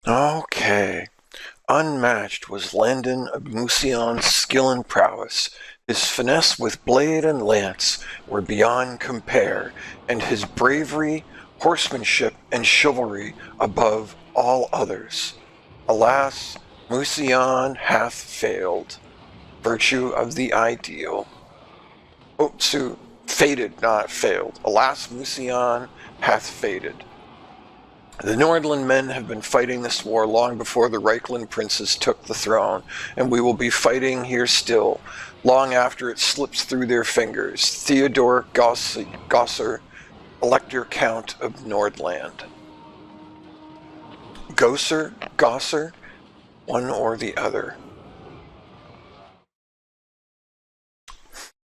Okay. Unmatched was Landon of Musion's skill and prowess. His finesse with blade and lance were beyond compare, and his bravery, horsemanship, and chivalry above all others. Alas, Musion hath failed. Virtue of the ideal. Oh, so faded, not failed. Alas, Musion hath faded. The Nordland men have been fighting this war long before the Reichland princes took the throne, and we will be fighting here still, long after it slips through their fingers. Theodore Gosser, Elector Count of Nordland. Gosser, one or the other.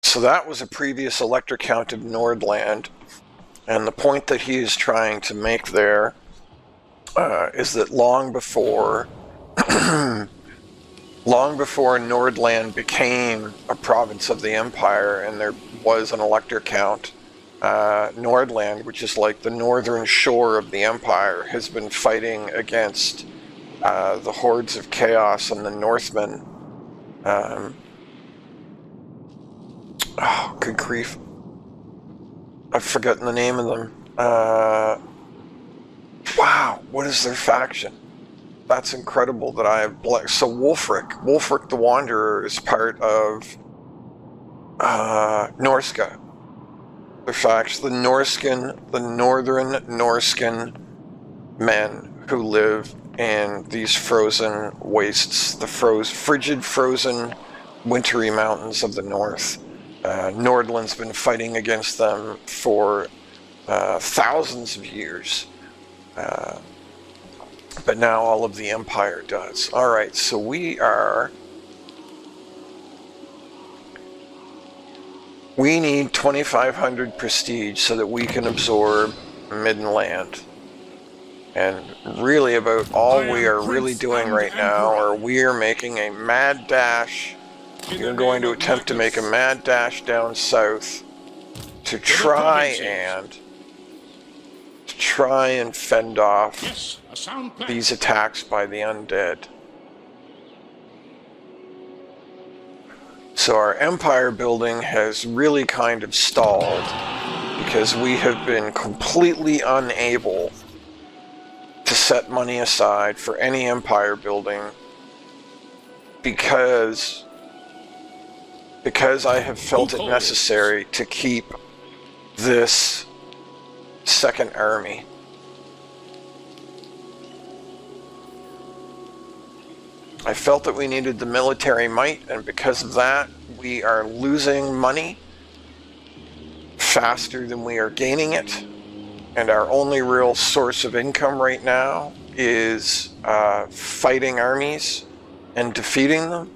So that was a previous Elector Count of Nordland, and the point that he is trying to make there is that long before Nordland became a province of the Empire and there was an Elector Count, Nordland, which is like the northern shore of the Empire, has been fighting against the hordes of chaos and the Northmen. Oh, good grief. I've forgotten the name of them. Wow, what is their faction? That's incredible that I have... So Wulfric the Wanderer is part of Norska. Their faction, the northern Norscan men who live in these frozen wastes, the frigid, frozen, wintry mountains of the north. Nordland's been fighting against them for thousands of years. But now all of the Empire does. Alright, so we need 2,500 prestige so that we can absorb Middenland. And really about all we are really doing right now, or we are making a mad dash. You're going to attempt to make a mad dash down south to try and fend off these attacks by the undead. So our empire building has really kind of stalled because we have been completely unable to set money aside for any empire building because I have felt it necessary to keep this second army. I felt that we needed the military might, and because of that, we are losing money faster than we are gaining it. And our only real source of income right now is fighting armies and defeating them.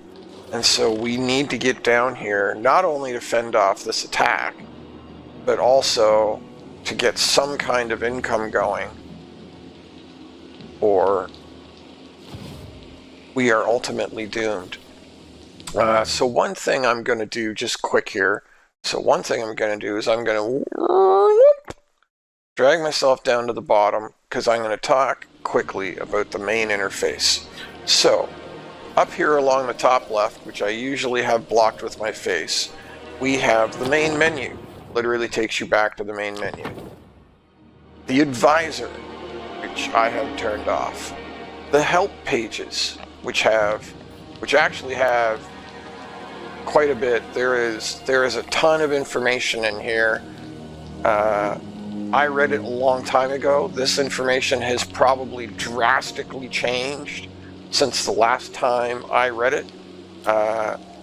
And so we need to get down here, not only to fend off this attack, but also to get some kind of income going, or we are ultimately doomed. So one thing I'm going to do just quick here. So one thing I'm going to do is I'm going to drag myself down to the bottom because I'm going to talk quickly about the main interface. So up here along the top left, which I usually have blocked with my face, we have the main menu. Literally takes you back to the main menu. The advisor, which I have turned off. The help pages, which actually have quite a bit. There is a ton of information in here. I read it a long time ago. This information has probably drastically changed since the last time I read it.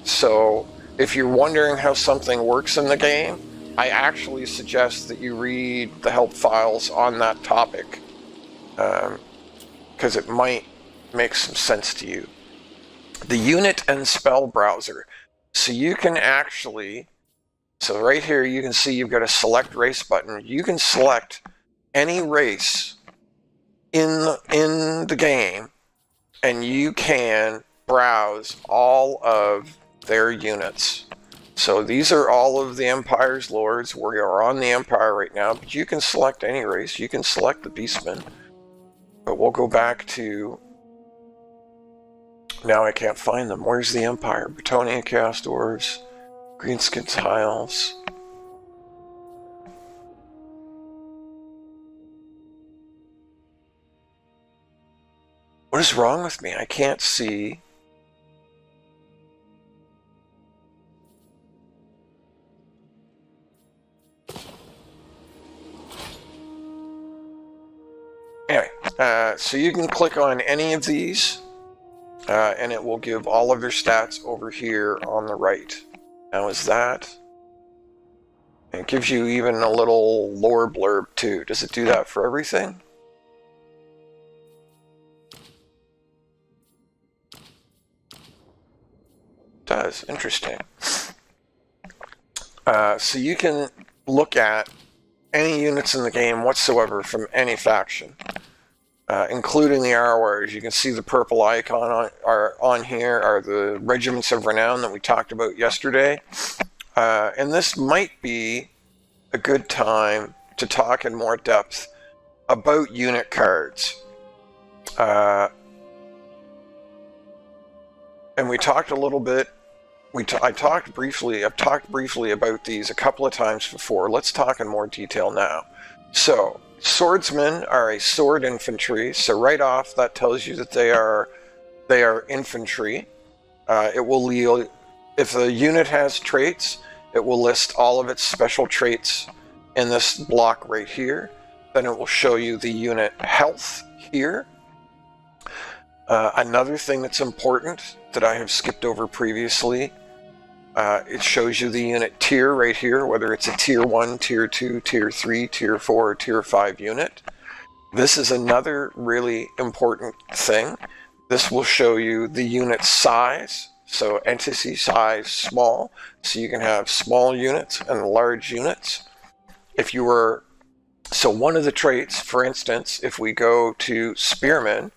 So if you're wondering how something works in the game, I actually suggest that you read the help files on that topic, because it might make some sense to you. The unit and spell browser. So you can actually, so right here you can see you've got a select race button. You can select any race in the game, and you can browse all of their units. So these are all of the Empire's lords. We are on the Empire right now, but you can select any race. You can select the Beastmen. But we'll go back to Now I can't find them. Where's the Empire? Bretonia Chaos Dwarves, Greenskin Tiles. What is wrong with me? I can't see. Anyway, so you can click on any of these, and it will give all of their stats over here on the right. Now is that... It gives you even a little lore blurb too. Does it do that for everything? It does. Interesting. So you can look at any units in the game whatsoever from any faction, including the Arwars. You can see the purple icon on here are the regiments of renown that we talked about yesterday. And this might be a good time to talk in more depth about unit cards. And we talked a little bit. I've talked briefly about these a couple of times before. Let's talk in more detail now. So, swordsmen are a sword infantry. So right off, that tells you that they are infantry. It will if the unit has traits, it will list all of its special traits in this block right here. Then it will show you the unit health here. Another thing that's important that I have skipped over previously, it shows you the unit tier right here, whether it's a tier 1, tier 2, tier 3, tier 4, or tier 5 unit. This is another really important thing. This will show you the unit size, so entity size small, so you can have small units and large units. So one of the traits, for instance, if we go to Spearmen,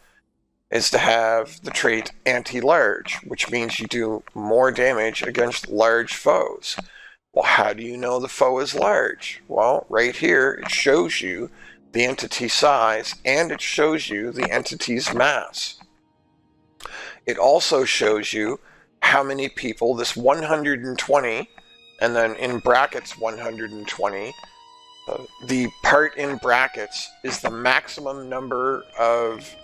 is to have the trait anti-large, which means you do more damage against large foes. Well, how do you know the foe is large? Well, right here, it shows you the entity size, and it shows you the entity's mass. It also shows you how many people, this 120, and then in brackets 120, the part in brackets is the maximum number of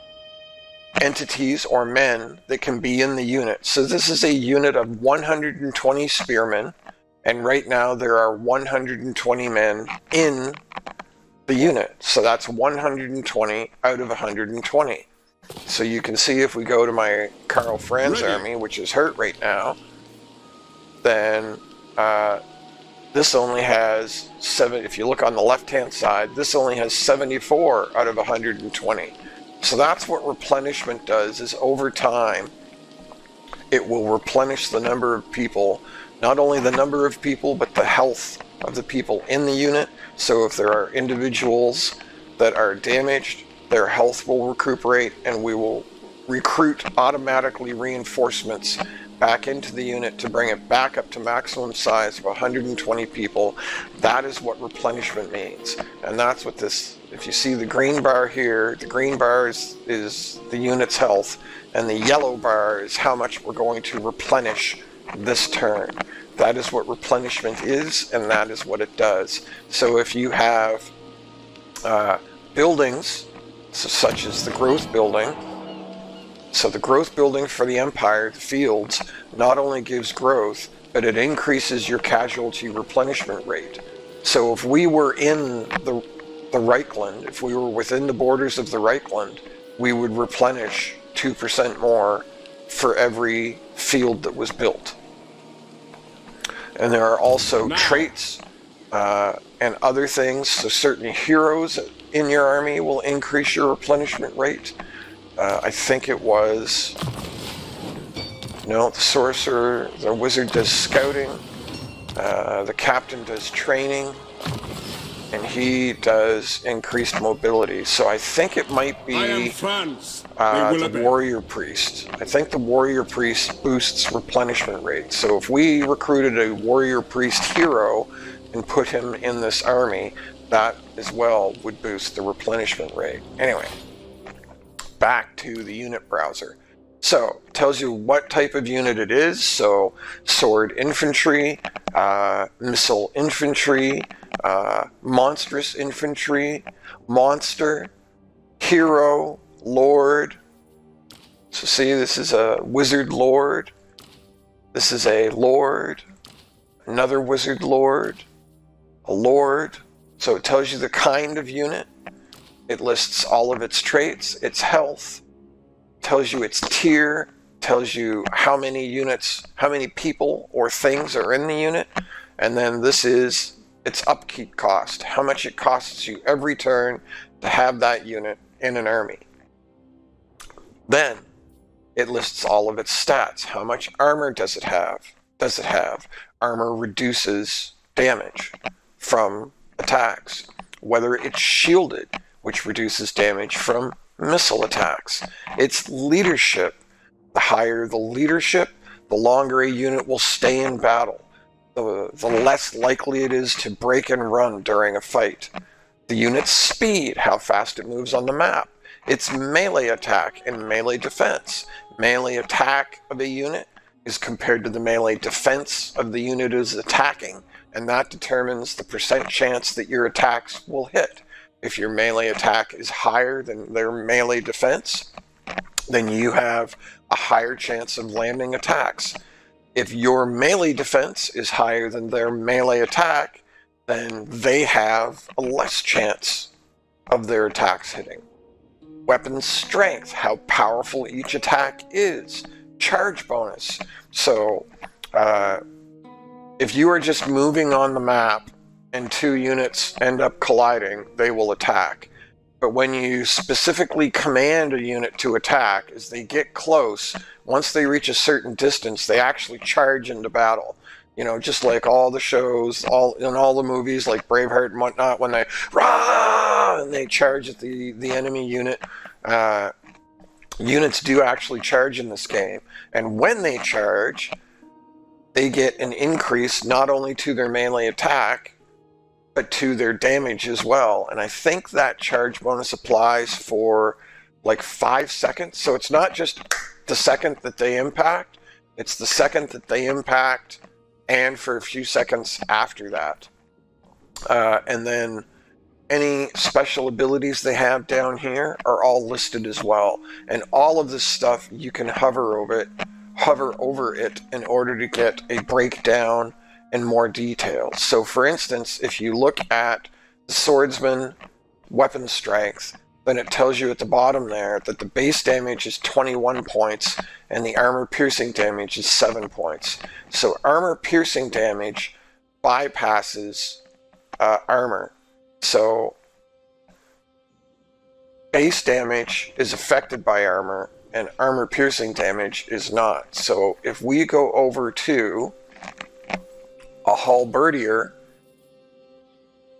entities or men that can be in the unit. So this is a unit of 120 spearmen, and right now there are 120 men in the unit. So that's 120 out of 120. So you can see if we go to my Karl Franz army, which is hurt right now, then this only has 7. If you look on the left-hand side, this only has 74 out of 120. So that's what replenishment does, is over time, it will replenish the number of people, not only the number of people, but the health of the people in the unit. So if there are individuals that are damaged, their health will recuperate, and we will recruit automatically reinforcements back into the unit to bring it back up to maximum size of 120 people. That is what replenishment means. And that's what this, if you see the green bar here, the green bar is the unit's health, and the yellow bar is how much we're going to replenish this turn. That is what replenishment is, and that is what it does. So if you have buildings, such as the growth building, so the growth building for the Empire, the fields, not only gives growth, but it increases your casualty replenishment rate. So if we were in the Reichland, if we were within the borders of the Reichland, we would replenish 2% more for every field that was built. And there are also traits and other things, so certain heroes in your army will increase your replenishment rate. I think it was, no, the sorcerer, the wizard does scouting, the captain does training, and he does increased mobility. So I think it might be the warrior priest. I think the warrior priest boosts replenishment rate. So if we recruited a warrior priest hero and put him in this army, that as well would boost the replenishment rate. Anyway, back to the unit browser. So, it tells you what type of unit it is. So, sword infantry, missile infantry, monstrous infantry, monster, hero, lord. So see, this is a wizard lord. This is a lord, another wizard lord, a lord. So it tells you the kind of unit. It lists all of its traits, its health, tells you its tier, tells you how many units, how many people or things are in the unit. And then this is its upkeep cost, how much it costs you every turn to have that unit in an army. Then it lists all of its stats. How much armor does it have? Armor reduces damage from attacks. Whether it's shielded, which reduces damage from missile attacks. Its leadership. The higher the leadership, the longer a unit will stay in battle. The less likely it is to break and run during a fight. The unit's speed, how fast it moves on the map. Its melee attack and melee defense. Melee attack of a unit is compared to the melee defense of the unit it is attacking, and that determines the percent chance that your attacks will hit. If your melee attack is higher than their melee defense, then you have a higher chance of landing attacks. If your melee defense is higher than their melee attack, then they have a less chance of their attacks hitting. Weapon strength, how powerful each attack is. Charge bonus. So, if you are just moving on the map and two units end up colliding, they will attack. But when you specifically command a unit to attack, as they get close, once they reach a certain distance, they actually charge into battle. You know, just like all the shows, in all the movies, like Braveheart and whatnot, when they rah and they charge at the enemy unit. Units do actually charge in this game, and when they charge, they get an increase not only to their melee attack, but to their damage as well. And I think that charge bonus applies for like 5 seconds. So it's not just the second that they impact, it's the second that they impact and for a few seconds after that. And then any special abilities they have down here are all listed as well. And all of this stuff, you can hover over it in order to get a breakdown and more details. So for instance, if you look at the swordsman weapon strength, then it tells you at the bottom there that the base damage is 21 points and the armor piercing damage is 7 points. So armor piercing damage bypasses armor. So base damage is affected by armor and armor piercing damage is not. So if we go over to a halberdier,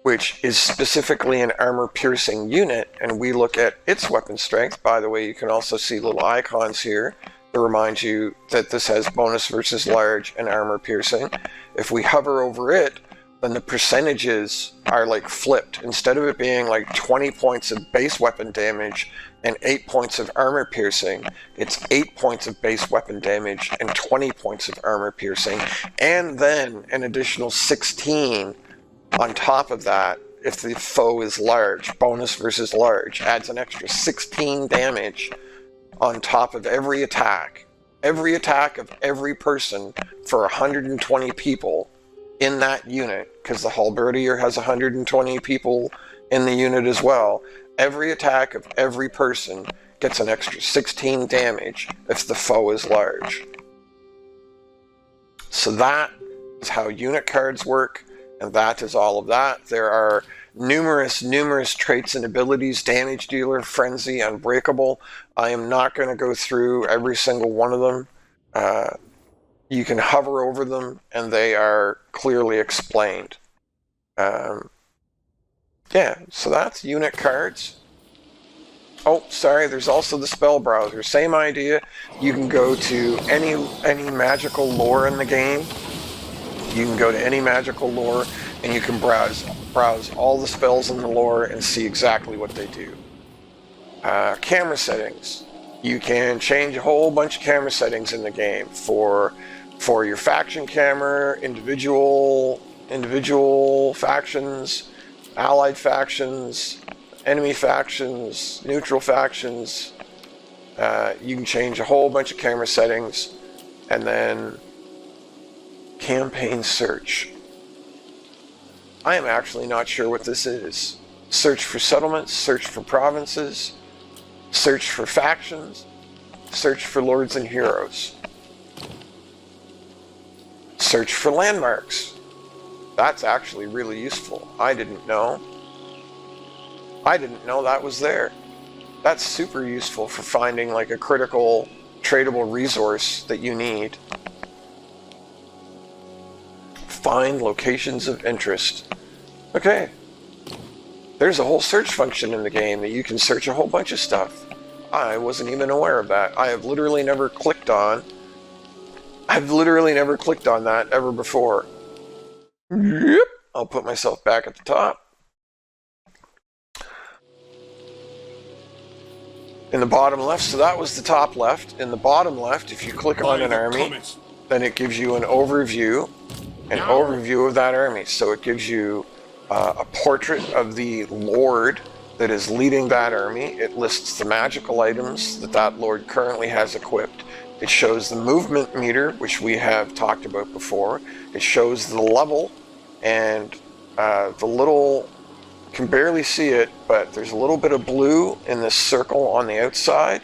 which is specifically an armor piercing unit, and we look at its weapon strength. By the way, you can also see little icons here that remind you that this has bonus versus large and armor piercing. If we hover over it, then the percentages are like flipped. Instead of it being like 20 points of base weapon damage and 8 points of armor piercing, it's 8 points of base weapon damage and 20 points of armor piercing, and then an additional 16 on top of that if the foe is large. Bonus versus large adds an extra 16 damage on top of every attack. Every attack of every person for 120 people in that unit, because the halberdier has 120 people in the unit as well. Every attack of every person gets an extra 16 damage if the foe is large. So that is how unit cards work, and that is all of that. There are numerous traits and abilities: damage dealer, frenzy, unbreakable. I am not going to go through every single one of them. You can hover over them and they are clearly explained. Yeah, so that's unit cards. Oh, sorry, there's also the spell browser. Same idea. You can go to any magical lore in the game. You can go to any magical lore and you can browse all the spells in the lore and see exactly what they do. Camera settings. You can change a whole bunch of camera settings in the game for your faction camera, individual factions, allied factions, enemy factions, neutral factions. You can change a whole bunch of camera settings, and then campaign search. I am actually not sure what this is. Search for settlements, search for provinces, search for factions, search for lords and heroes. Search for landmarks. That's actually really useful. I didn't know that was there. That's super useful for finding like a critical tradable resource that you need. Find locations of interest. Okay. There's a whole search function in the game that you can search a whole bunch of stuff. I wasn't even aware of that. I've literally never clicked on that ever before. Yep. I'll put myself back at the top. In the bottom left, so that was the top left. In the bottom left, if you click on an army, then it gives you an overview of that army. So it gives you a portrait of the lord that is leading that army. It lists the magical items that lord currently has equipped. It shows the movement meter, which we have talked about before. It shows the level, and the little, you can barely see it, but there's a little bit of blue in this circle on the outside.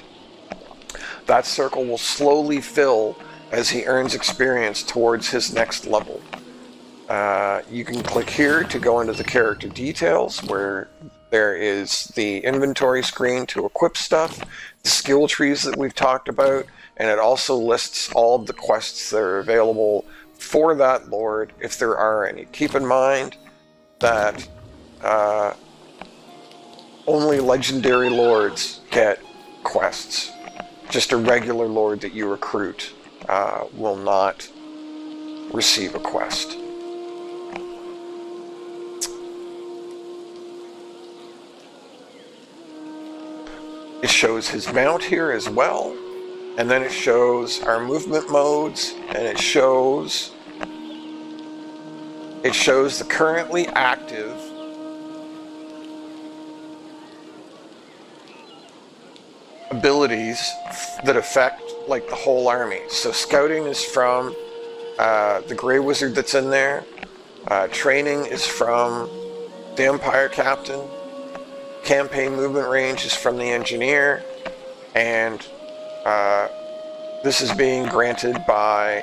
That circle will slowly fill as he earns experience towards his next level. You can click here to go into the character details, where there is the inventory screen to equip stuff, the skill trees that we've talked about, and it also lists all of the quests that are available for that lord, if there are any. Keep in mind that only legendary lords get quests. Just a regular lord that you recruit will not receive a quest. It shows his mount here as well, and then it shows our movement modes, and it shows the currently active abilities that affect like the whole army. So scouting is from the Grey Wizard that's in there. Training is from the Empire Captain. Campaign movement range is from the Engineer, and this is being granted by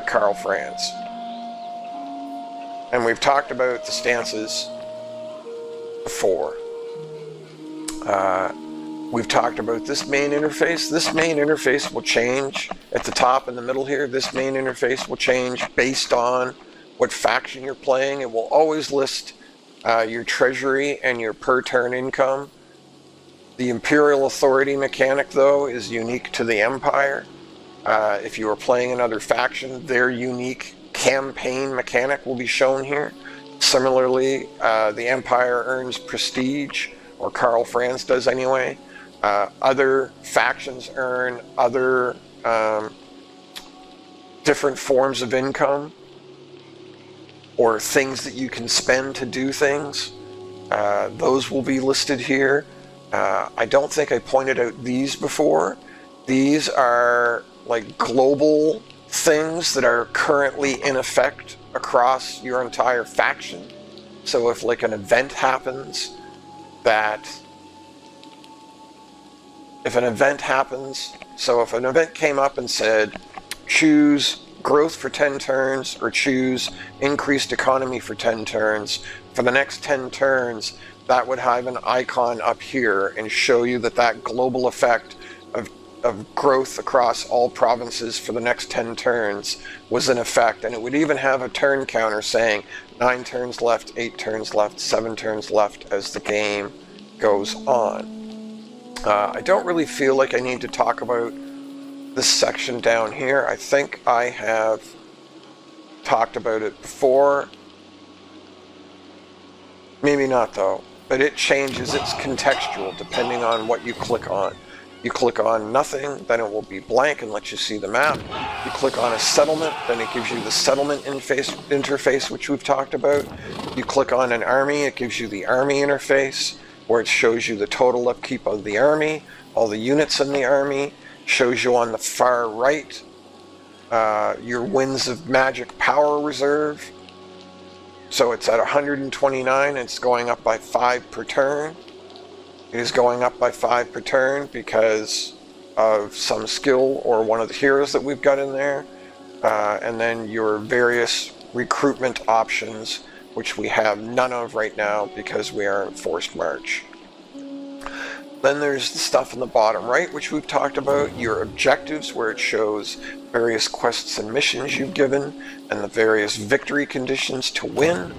Karl Franz. And we've talked about the stances before. We've talked about this main interface. This main interface will change at the top in the middle here. This main interface will change based on what faction you're playing. It will always list your treasury and your per turn income. The Imperial Authority mechanic, though, is unique to the Empire. If you are playing another faction, their unique campaign mechanic will be shown here. Similarly, the Empire earns prestige, or Karl Franz does anyway. Other factions earn other different forms of income, or things that you can spend to do things. Those will be listed here. I don't think I pointed out these before. These are like global things that are currently in effect across your entire faction. So if like an event happens so if an event came up and said, choose growth for 10 turns, or choose increased economy for 10 turns, for the next 10 turns, that would have an icon up here and show you that global effect of growth across all provinces for the next 10 turns was in effect. And it would even have a turn counter saying 9 turns left, 8 turns left, 7 turns left as the game goes on. I don't really feel like I need to talk about this section down here. I think I have talked about it before. Maybe not though, but it changes. It's contextual depending on what you click on. You click on nothing, then it will be blank and let you see the map. You click on a settlement, then it gives you the settlement interface, which we've talked about. You click on an army, it gives you the army interface, where it shows you the total upkeep of the army, all the units in the army, shows you on the far right your Winds of Magic power reserve. So it's at 129, it's going up by 5 per turn. It is going up by 5 per turn because of some skill or one of the heroes that we've got in there. And then your various recruitment options, which we have none of right now because we are in forced march. Then there's the stuff in the bottom right, which we've talked about, your objectives, where it shows various quests and missions you've given, and the various victory conditions to win.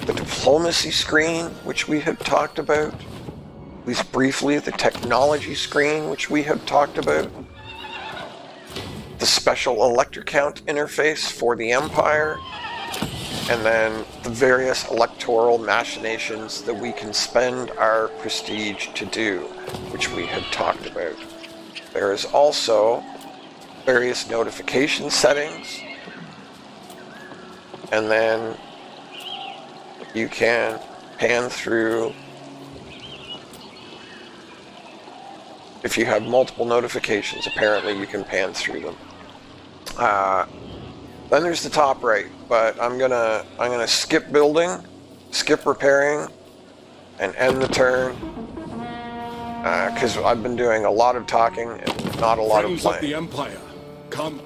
The diplomacy screen, which we have talked about. At least briefly, the technology screen, which we have talked about. The special elector count interface for the Empire. And then the various electoral machinations that we can spend our prestige to do, which we have talked about. There is also various notification settings. And then you can pan through. If you have multiple notifications, apparently you can pan through them. Then there's the top right, but I'm gonna skip building, skip repairing, and end the turn because I've been doing a lot of talking and not a lot of playing. Of the Empire, come.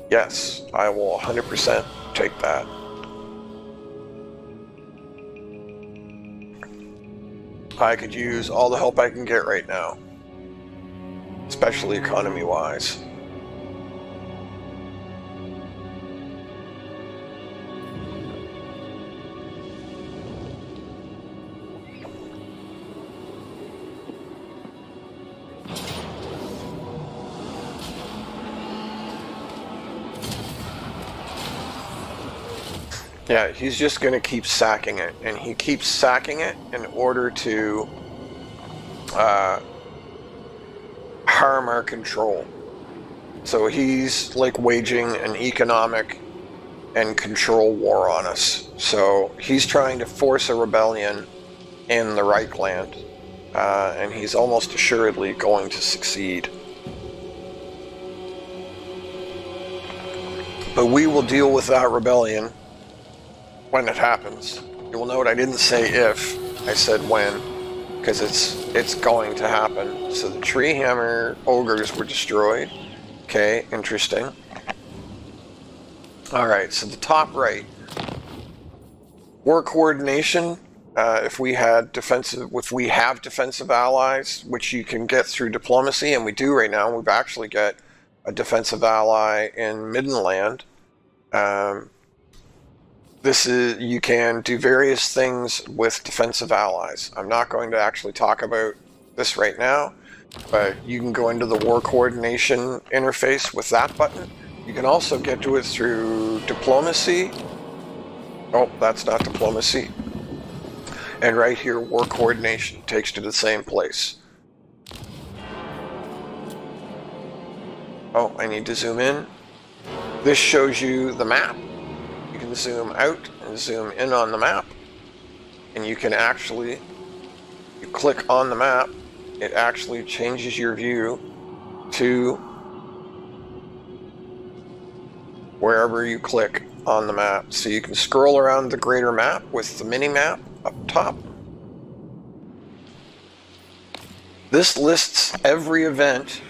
Yes, I will 100% take that. I could use all the help I can get right now, especially economy-wise. Yeah, he's just going to keep sacking it, and he keeps sacking it in order to harm our control. So he's like waging an economic and control war on us. So he's trying to force a rebellion in the Reichland, and he's almost assuredly going to succeed. But we will deal with that rebellion when it happens. You will note I didn't say if, I said when, because it's going to happen. So the tree hammer ogres were destroyed. Okay, interesting. Alright, so the top right. War coordination. If we have defensive allies, which you can get through diplomacy, and we do right now, we've actually got a defensive ally in Middenland. You can do various things with defensive allies. I'm not going to actually talk about this right now, but you can go into the war coordination interface with that button. You can also get to it through diplomacy. Oh, that's not diplomacy. And right here, war coordination takes you to the same place. Oh, I need to zoom in. This shows you the map. You can zoom out and zoom in on the map, and you can actually, you click on the map, it actually changes your view to wherever you click on the map. So you can scroll around the greater map with the mini map up top. This lists every event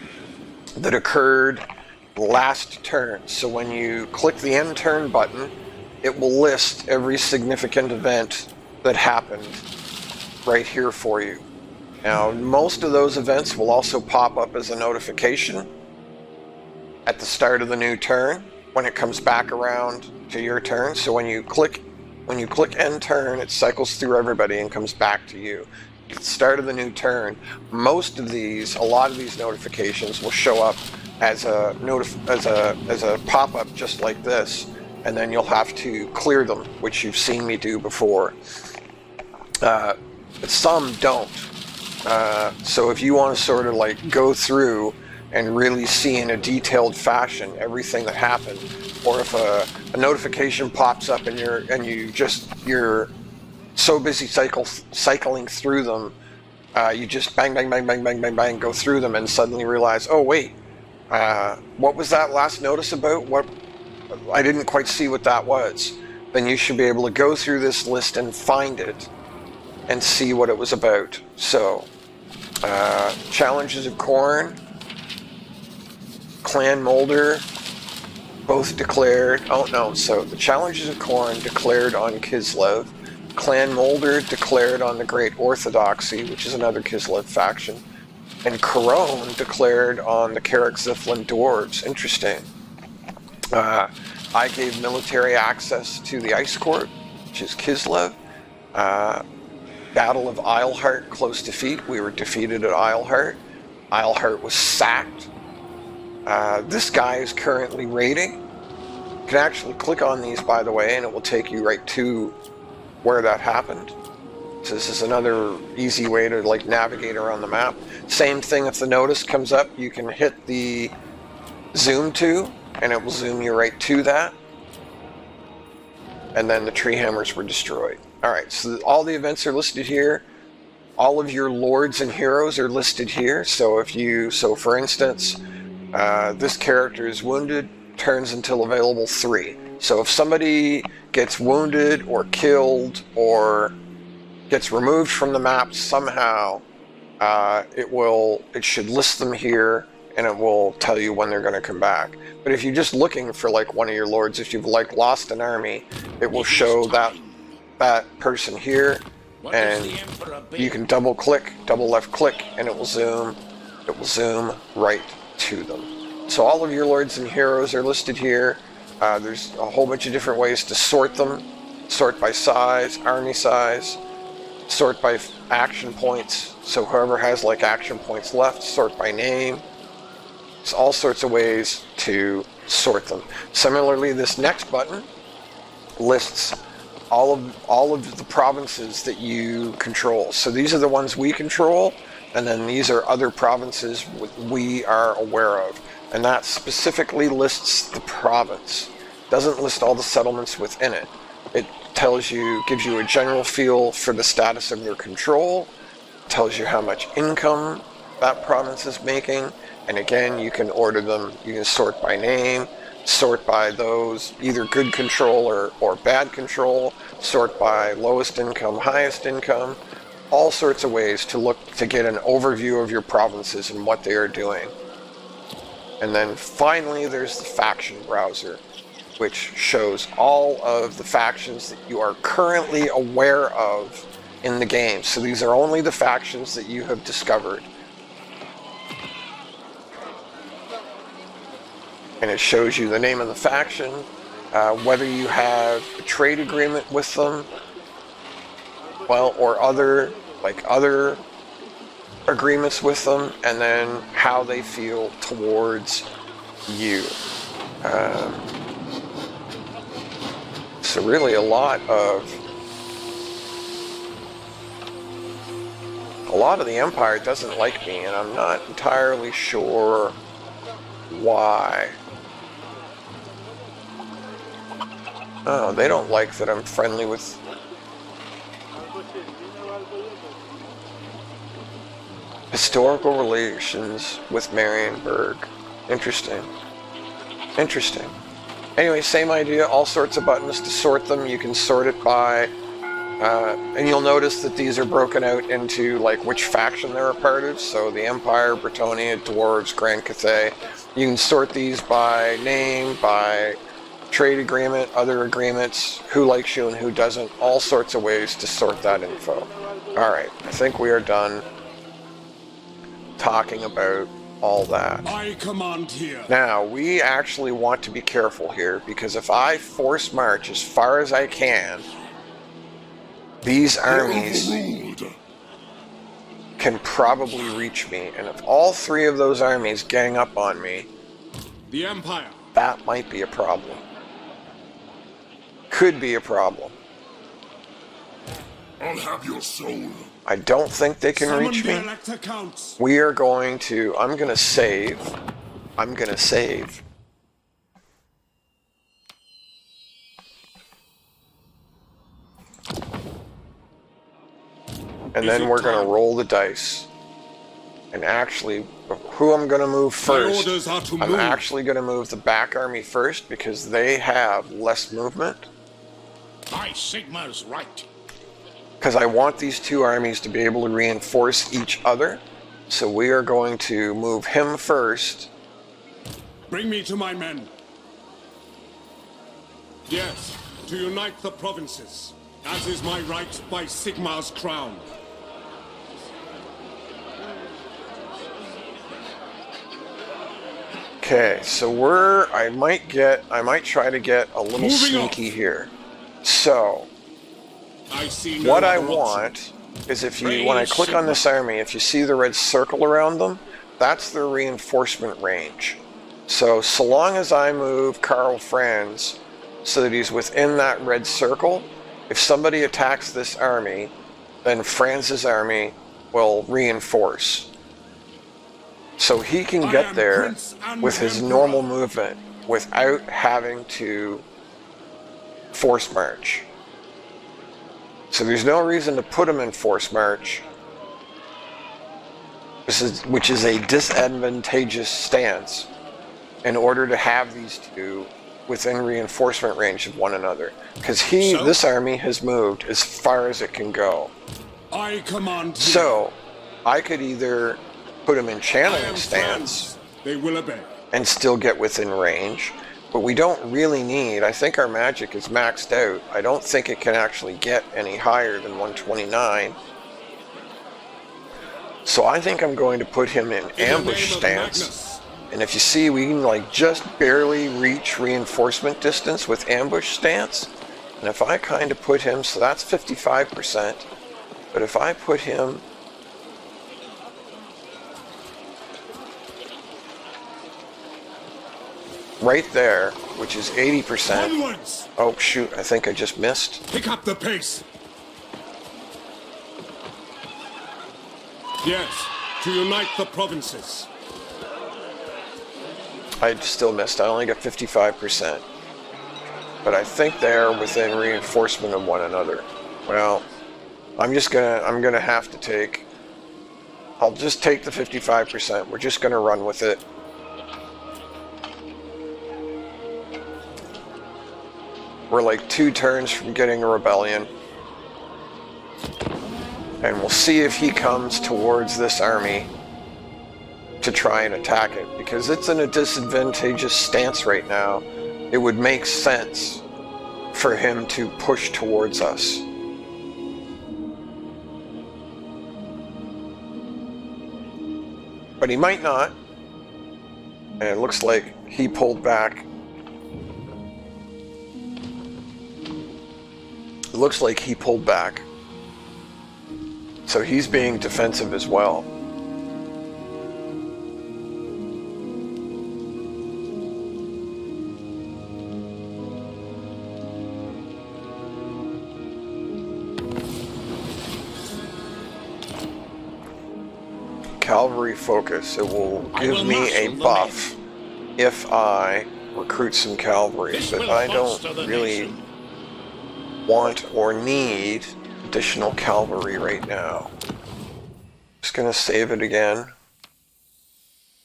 that occurred last turn. So when you click the end turn button, it will list every significant event that happened right here for you. Now, most of those events will also pop up as a notification at the start of the new turn when it comes back around to your turn. So when you click end turn, it cycles through everybody and comes back to you. At the start of the new turn, a lot of these notifications will show up as a pop-up just like this, and then you'll have to clear them, which you've seen me do before. But some don't. So if you want to sort of like go through and really see in a detailed fashion everything that happened, or if a notification pops up and you're so busy cycling through them, you just bang, bang, bang, bang, bang, bang, bang, go through them and suddenly realize, oh wait, what was that last notice about? What, I didn't quite see what that was. Then you should be able to go through this list and find it and see what it was about. So, Challenges of Khorne, Clan Moulder, both declared. Oh no, so the Challenges of Khorne declared on Kislev, Clan Moulder declared on the Great Orthodoxy, which is another Kislev faction, and Corone declared on the Carrick Ziflin Dwarves. Interesting. I gave military access to the Ice Court, which is Kislev. Battle of Isleheart, close defeat. We were defeated at Isleheart. Isleheart was sacked. This guy is currently raiding. You can actually click on these, by the way, and it will take you right to where that happened. So this is another easy way to like navigate around the map. Same thing, if the notice comes up, you can hit the zoom to, and it will zoom you right to that. And then the tree hammers were destroyed. Alright, so all the events are listed here. All of your lords and heroes are listed here. So for instance, this character is wounded, turns until available 3. So if somebody gets wounded or killed or gets removed from the map somehow, it should list them here, and it will tell you when they're going to come back. But if you're just looking for like one of your lords, if you've like lost an army, it will show that person here, and you can double left click, and it will zoom right to them. So all of your lords and heroes are listed here. There's a whole bunch of different ways to sort them. Sort by size, army size, sort by action points. So whoever has like action points left, sort by name. There's all sorts of ways to sort them. Similarly, this next button lists all of the provinces that you control. So these are the ones we control, and then these are other provinces we are aware of. And that specifically lists the province. Doesn't list all the settlements within it. It gives you a general feel for the status of their control, tells you how much income that province is making, and again, you can order them, you can sort by name, sort by those either good control or bad control, sort by lowest income, highest income, all sorts of ways to get an overview of your provinces and what they are doing. And then finally, there's the faction browser, which shows all of the factions that you are currently aware of in the game. So these are only the factions that you have discovered. And it shows you the name of the faction, whether you have a trade agreement with them, well, or other agreements with them, and then how they feel towards you. So really a lot of the Empire doesn't like me, and I'm not entirely sure why. Oh, they don't like that I'm friendly with... Historical relations with Marienburg. Interesting. Interesting. Anyway, same idea, all sorts of buttons to sort them. You can sort it by... and you'll notice that these are broken out into like which faction they're a part of. So the Empire, Bretonnia, Dwarves, Grand Cathay. You can sort these by name, by trade agreement, other agreements, who likes you and who doesn't. All sorts of ways to sort that info. Alright, I think we are done talking about all that. I command here. Now, we actually want to be careful here, because if I force march as far as I can, these armies can probably reach me, and if all 3 of those armies gang up on me, the Empire, that might be a problem. Could be a problem. I'll have your soul. I don't think they can Summon reach the me. Elector Counts. We are going to... I'm going to save. I'm going to save. And then we're going to roll the dice. And actually, who I'm going to move first, orders are to I'm move. actually going to move the back army first because they have less movement. By Sigmar's right. Because I want these two armies to be able to reinforce each other. So we are going to move him first. Bring me to my men. Yes, to unite the provinces, as is my right by Sigmar's crown. Okay, so I might try to get a little sneaky here. So, I see no what I other option. want is when I click on this army, if you see the red circle around them, that's their reinforcement range. So long as I move Karl Franz so that he's within that red circle, if somebody attacks this army, then Franz's army will reinforce. So he can get there with his normal movement without having to force march. So there's no reason to put him in force march, which is a disadvantageous stance, in order to have these two within reinforcement range of one another. Because this army has moved as far as it can go. I command you. So I could either put him in I am channeling stance Franz. They will obey. and still get within range, but we don't really need, I think our magic is maxed out. I don't think it can actually get any higher than 129. So I think I'm going to put him in ambush stance. And if you see, we can just barely reach reinforcement distance with ambush stance. And if I kind of put him, so that's 55%, but if I put him right there, which is 80%. Onwards! Oh shoot, I think I just missed. Pick up the pace. Yes, to unite the provinces. I still missed. I only got 55%. But I think they're within reinforcement of one another. Well, I'm gonna have to take... I'll just take the 55%. We're just gonna run with it. We're like 2 turns from getting a rebellion. And we'll see if he comes towards this army to try and attack it. Because it's in a disadvantageous stance right now. It would make sense for him to push towards us. But he might not. And it looks like he pulled back. It looks like he pulled back. So he's being defensive as well. Cavalry focus. It will give me a buff if I recruit some cavalry, but I don't really want or need additional cavalry right now. Just gonna save it again.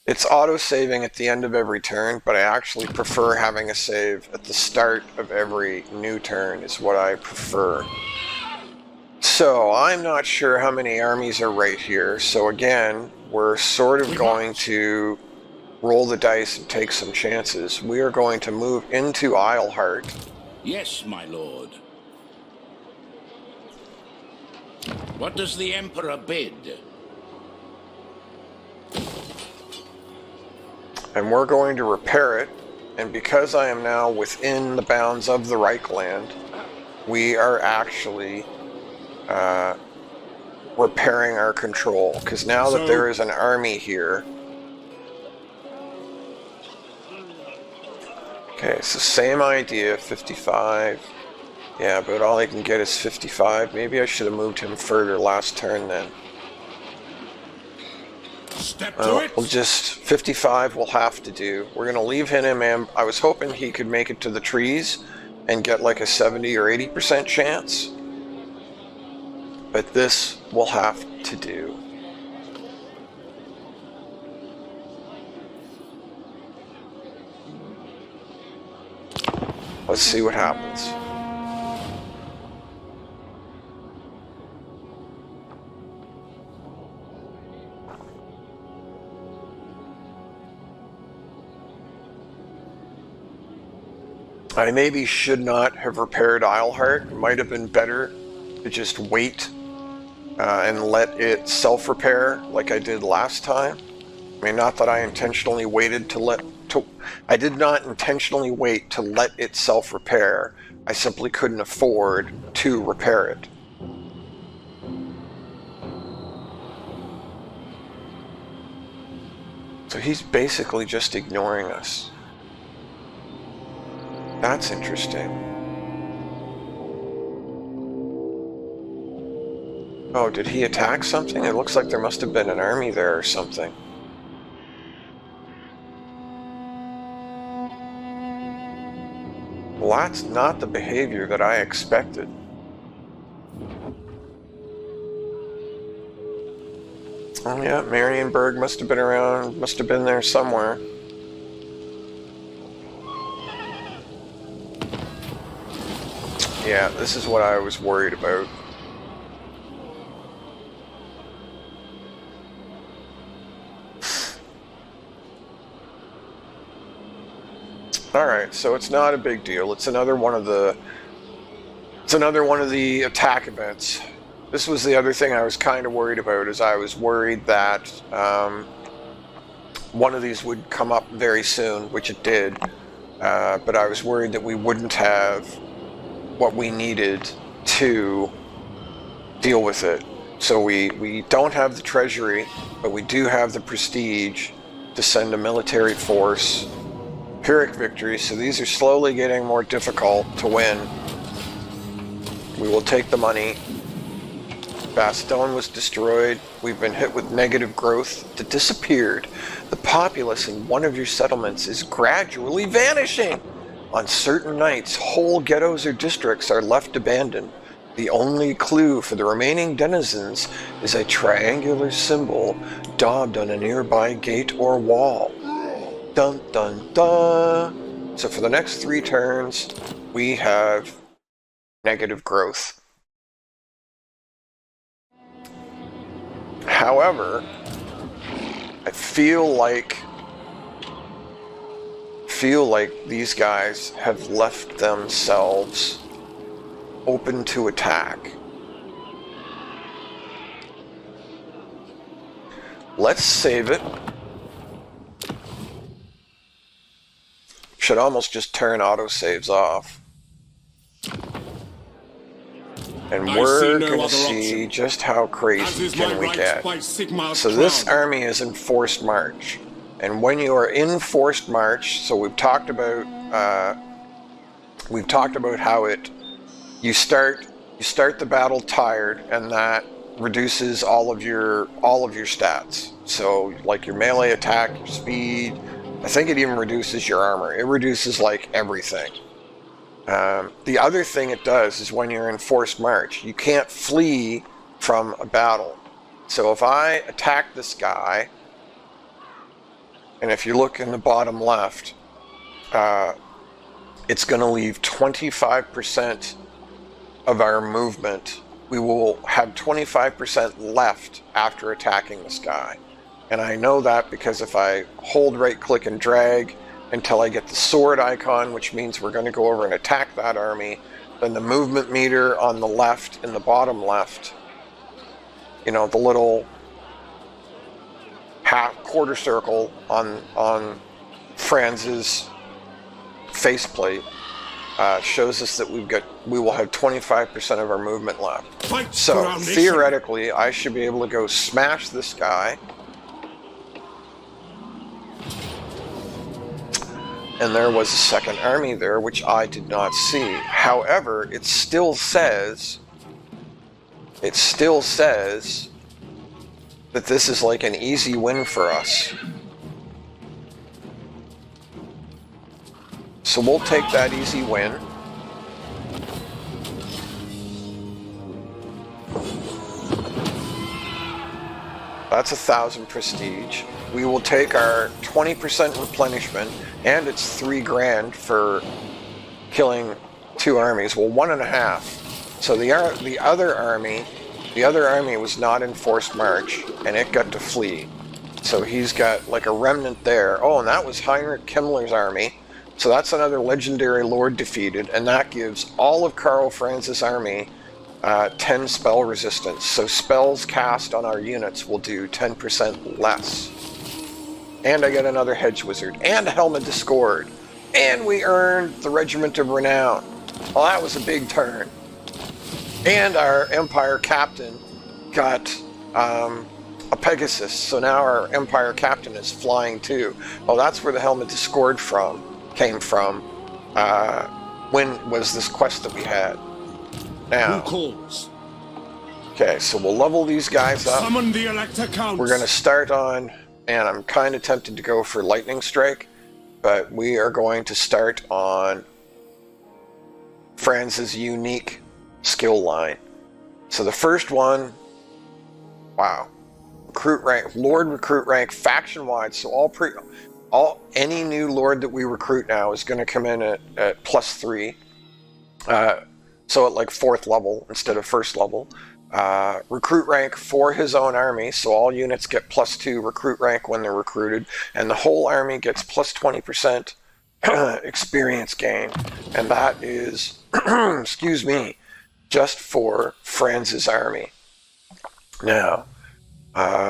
It's auto-saving at the end of every turn, but I actually prefer having a save at the start of every new turn is what I prefer. So, I'm not sure how many armies are right here, so again, we're sort of going to roll the dice and take some chances. We are going to move into Isleheart. Yes, my lord. What does the Emperor bid? And we're going to repair it, and because I am now within the bounds of the Reichland, we are actually repairing our control, because now that there is an army here. Okay, so same idea, 55. Yeah, but all I can get is 55. Maybe I should have moved him further last turn then. Step to it. We'll just 55 we'll have to do. We're gonna leave him. I was hoping he could make it to the trees and get like a 70 or 80% chance. But this will have to do. Let's see what happens. I maybe should not have repaired Isleheart. It might have been better to just wait and let it self-repair like I did last time. I mean, not that I intentionally waited I did not intentionally wait to let it self-repair. I simply couldn't afford to repair it. So he's basically just ignoring us. That's interesting. Oh, did he attack something? It looks like there must have been an army there or something. Well, that's not the behavior that I expected. Oh yeah, Marienburg must have been around, must have been there somewhere. Yeah, this is what I was worried about. Alright, so it's not a big deal. It's another one of the attack events. This was the other thing I was kind of worried about, is I was worried that one of these would come up very soon, which it did. But I was worried that we wouldn't have what we needed to deal with it. So we don't have the treasury, but we do have the prestige to send a military force. Pyrrhic victory, so these are slowly getting more difficult to win. We will take the money. Bastogne was destroyed. We've been hit with negative growth that disappeared. The populace in one of your settlements is gradually vanishing. On certain nights, whole ghettos or districts are left abandoned. The only clue for the remaining denizens is a triangular symbol daubed on a nearby gate or wall. Dun dun dun! So for the next 3 turns, we have negative growth. However, I feel like these guys have left themselves open to attack. Let's save it. Should almost just turn autosaves off. And we're going to see just how crazy can we get. So this army is in forced march. And when you are in forced march, so we've talked about how you start the battle tired, and that reduces all of your stats. So like your melee attack, your speed, I think it even reduces your armor. It reduces like everything. The other thing it does is when you're in forced march, you can't flee from a battle. So if I attack this guy, and if you look in the bottom left, it's going to leave 25% of our movement. We will have 25% left after attacking this guy. And I know that because if I hold right click and drag until I get the sword icon, which means we're going to go over and attack that army, then the movement meter on the left, in the bottom left, you know, the little quarter circle on Franz's faceplate shows us that we will have 25% of our movement left. So theoretically, I should be able to go smash this guy. And there was a second army there, which I did not see. However, it still says that this is like an easy win for us. So we'll take that easy win. That's 1,000 prestige. We will take our 20% replenishment, and it's 3 grand for killing 2 armies. Well, 1.5. So the other army was not in forced march, and it got to flee. So he's got like a remnant there. Oh, and that was Heinrich Himmler's army. So that's another legendary lord defeated, and that gives all of Karl Franz's army 10 spell resistance. So spells cast on our units will do 10% less. And I get another hedge wizard, and a helmet discord. And we earned the Regiment of Renown. Well, that was a big turn. And our Empire captain got a Pegasus, so now our Empire captain is flying too. Oh, that's where the helmet discord came from. When was this quest that we had? Now. Who calls? Okay, so we'll level these guys up. Summon the Elector Counts. We're going to start on, and I'm kind of tempted to go for Lightning Strike, but we are going to start on Franz's unique skill line. So the first one, wow, recruit rank, Lord recruit rank, faction wide. So any new Lord that we recruit now is going to come in at +3. So at like 4th level instead of 1st level. Recruit rank for his own army, so all units get +2 recruit rank when they're recruited, and the whole army gets +20% experience gain, and that is, excuse me, just for Franz's army. Now,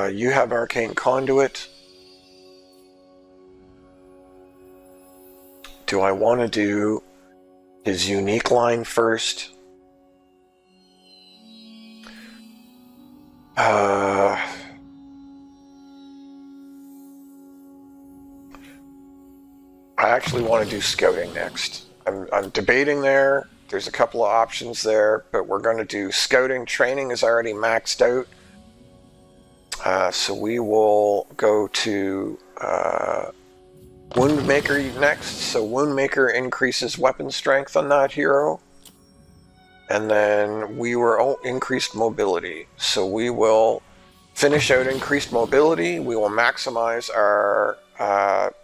you have Arcane Conduit. Do I want to do his unique line first? I actually want to do scouting next. I'm debating there. There's a couple of options there, but we're going to do scouting. Training is already maxed out. So we will go to Woundmaker next. So Woundmaker increases weapon strength on that hero. And then we were increased mobility. So we will finish out increased mobility. We will maximize our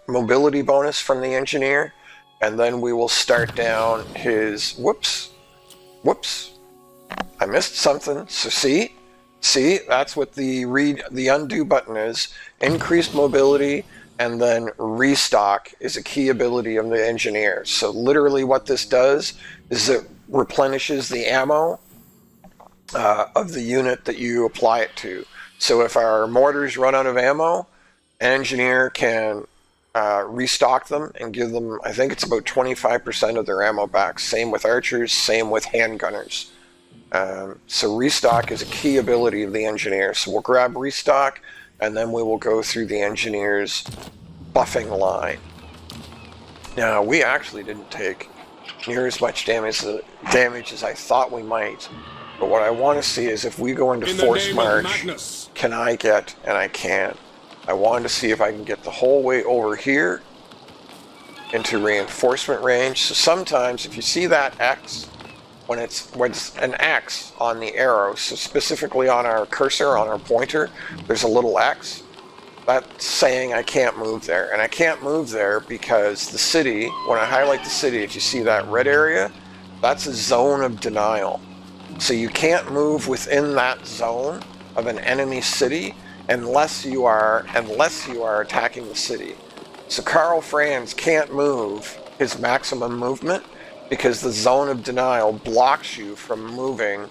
mobility bonus from the engineer. And then we will start down his... Whoops. I missed something. So see, that's what the undo button is. Increased mobility, and then restock is a key ability of the engineer. So literally what this does is it replenishes the ammo of the unit that you apply it to. So if our mortars run out of ammo, an engineer can restock them and give them, I think it's about 25% of their ammo back. Same with archers, same with handgunners. So restock is a key ability of the engineer. So we'll grab restock, and then we will go through the engineer's buffing line. Now, we actually didn't take near as much damage as I thought we might. But what I want to see is if we go into forced march, can I get, and I can. I wanted to see if I can get the whole way over here into reinforcement range. So sometimes if you see that X, when it's an X on the arrow, so specifically on our cursor, on our pointer, there's a little X. That's saying I can't move there. And I can't move there because the city, when I highlight the city, if you see that red area, that's a zone of denial. So you can't move within that zone of an enemy city unless you are attacking the city. So Karl Franz can't move his maximum movement because the zone of denial blocks you from moving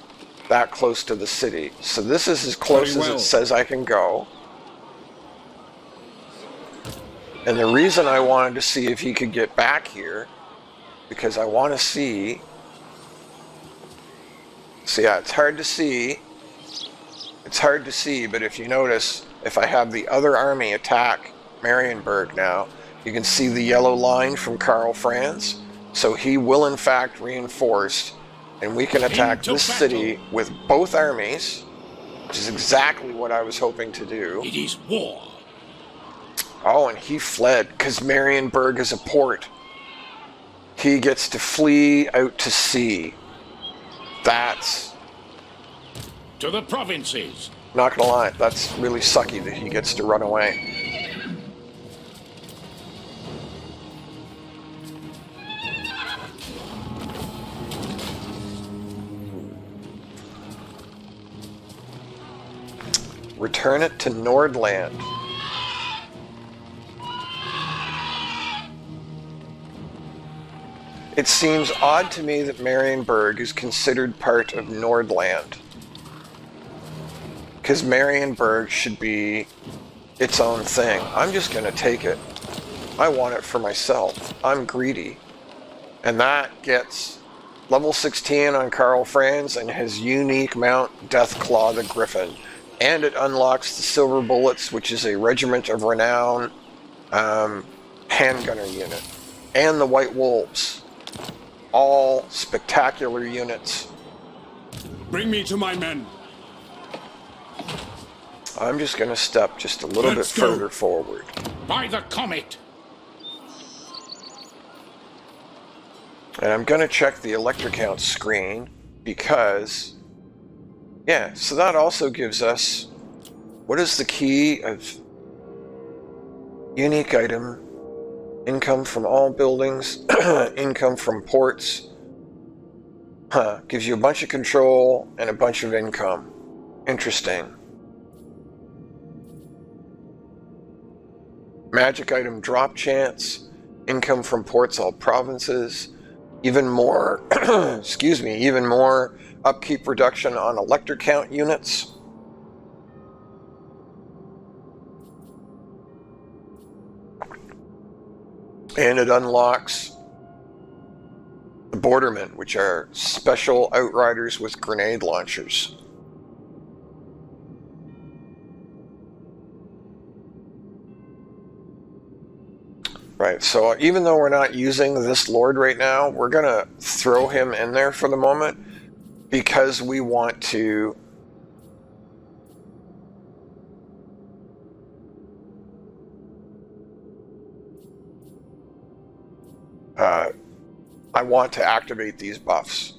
that close to the city. So this is as close as it says I can go. And the reason I wanted to see if he could get back here, because I want to see... So yeah, it's hard to see. It's hard to see, but if you notice, if I have the other army attack Marienburg now, You can see the yellow line from Karl Franz. So he will in fact reinforce, and we can attack this city with both armies, which is exactly what I was hoping to do. It is war. Oh, and he fled because Marienburg is a port. He gets to flee out to sea. That's... To the provinces. Not gonna lie, that's really sucky that he gets to run away. Return it to Nordland. It seems odd to me that Marienburg is considered part of Nordland. Because Marienburg should be its own thing. I'm just going to take it. I want it for myself. I'm greedy. And that gets level 16 on Karl Franz and his unique mount, Deathclaw the Griffin. And it unlocks the Silver Bullets, which is a Regiment of Renown handgunner unit. And the White Wolves. All spectacular units. Bring me to my men. I'm just going to step just a little bit further forward. By the comet. And I'm going to check the electric count screen because... Yeah, so that also gives us, what is the key of unique item, income from all buildings, income from ports, gives you a bunch of control and a bunch of income. Interesting. Magic item drop chance, income from ports, all provinces, even more, excuse me, even more upkeep reduction on electric count units. And it unlocks the Bordermen, which are special outriders with grenade launchers. Right, so even though we're not using this Lord right now, we're going to throw him in there for the moment. Because we want to I want to activate these buffs.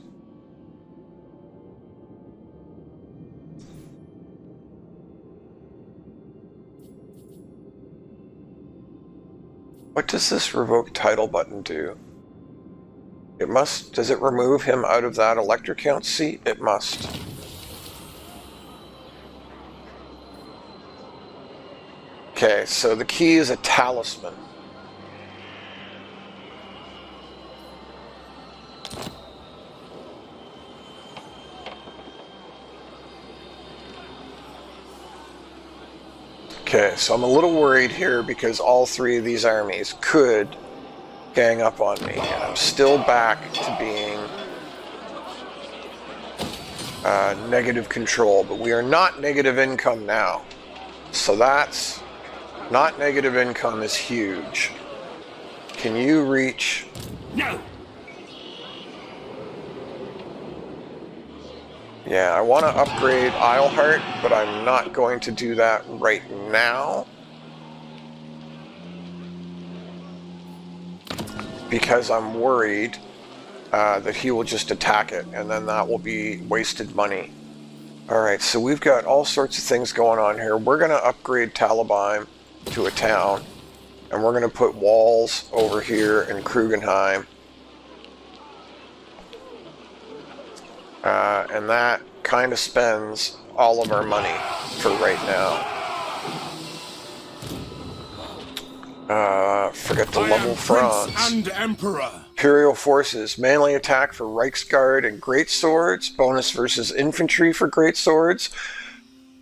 What does this revoke title button do? It must. Does it remove him out of that electric count seat? It must. Okay, so the key is a talisman. Okay, so I'm a little worried here because all three of these armies could gang up on me, and I'm still back to being negative control, but we are not negative income now. So that's not negative income is huge. Can you reach? No. Yeah, I want to upgrade Isleheart, but I'm not going to do that right now. Because I'm worried that he will just attack it, and then that will be wasted money. Alright, so we've got all sorts of things going on here. We're going to upgrade Talabheim to a town, and we're going to put walls over here in Krugenheim. And that kind of spends all of our money for right now. Forget to level Franz. And Emperor. Imperial forces, melee attack for Reichsguard and greatswords, bonus versus infantry for greatswords,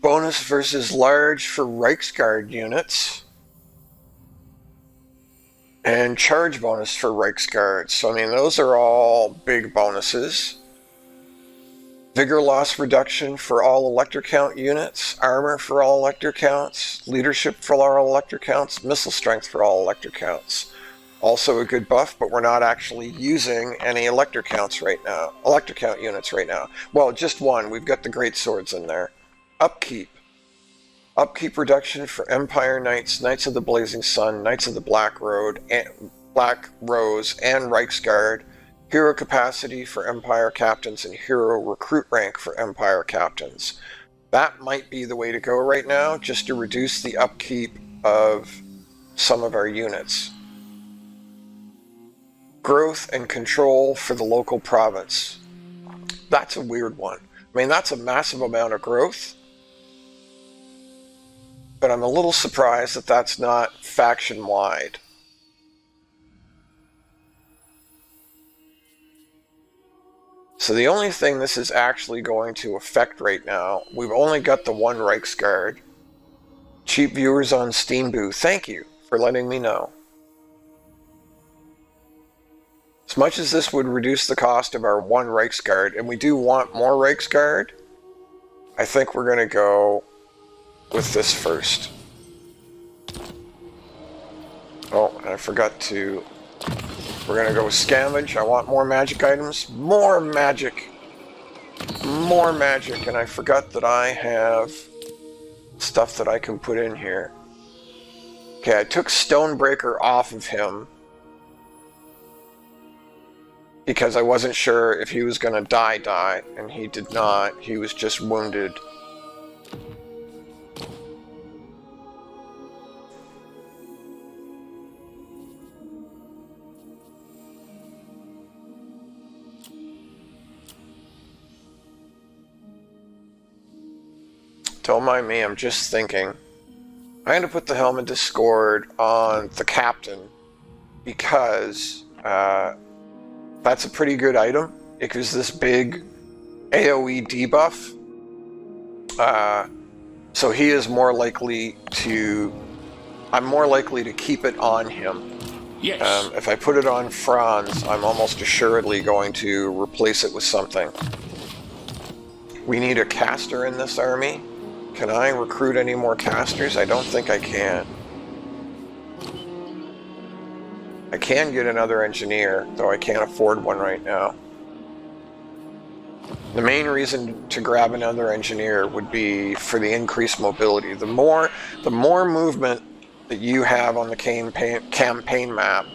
bonus versus large for Reichsguard units, and charge bonus for Reichsguard. So I mean, those are all big bonuses. Vigor loss reduction for all electric count units, armor for all electric counts, leadership for all electric counts, missile strength for all electric counts. Also a good buff, but we're not actually using any electric count units right now. Well, just one. We've got the great swords in there. Upkeep. Upkeep reduction for Empire Knights, Knights of the Blazing Sun, Knights of the Black Rose, and Reichsguard. Hero capacity for Empire captains and hero recruit rank for Empire captains. That might be the way to go right now, just to reduce the upkeep of some of our units. Growth and control for the local province. That's a weird one. I mean, that's a massive amount of growth, but I'm a little surprised that that's not faction-wide. So the only thing this is actually going to affect right now, we've only got the one Reichsguard. Cheap viewers on Steamboo, thank you for letting me know. As much as this would reduce the cost of our one Reichsguard, and we do want more Reichsguard, I think we're going to go with this first. Oh, and I forgot to... We're going to go with scavenge. I want more magic items. More magic. More magic. And I forgot that I have stuff that I can put in here. Okay, I took Stonebreaker off of him because I wasn't sure if he was going to die, and he did not. He was just wounded. Don't mind me, I'm just thinking. I'm going to put the Helm of Discord on the Captain because that's a pretty good item. It gives this big AoE debuff. So he is more likely to... I'm more likely to keep it on him. Yes. If I put it on Franz, I'm almost assuredly going to replace it with something. We need a caster in this army. Can I recruit any more casters? I don't think I can. I can get another engineer, though I can't afford one right now. The main reason to grab another engineer would be for the increased mobility. The more movement that you have on the campaign map,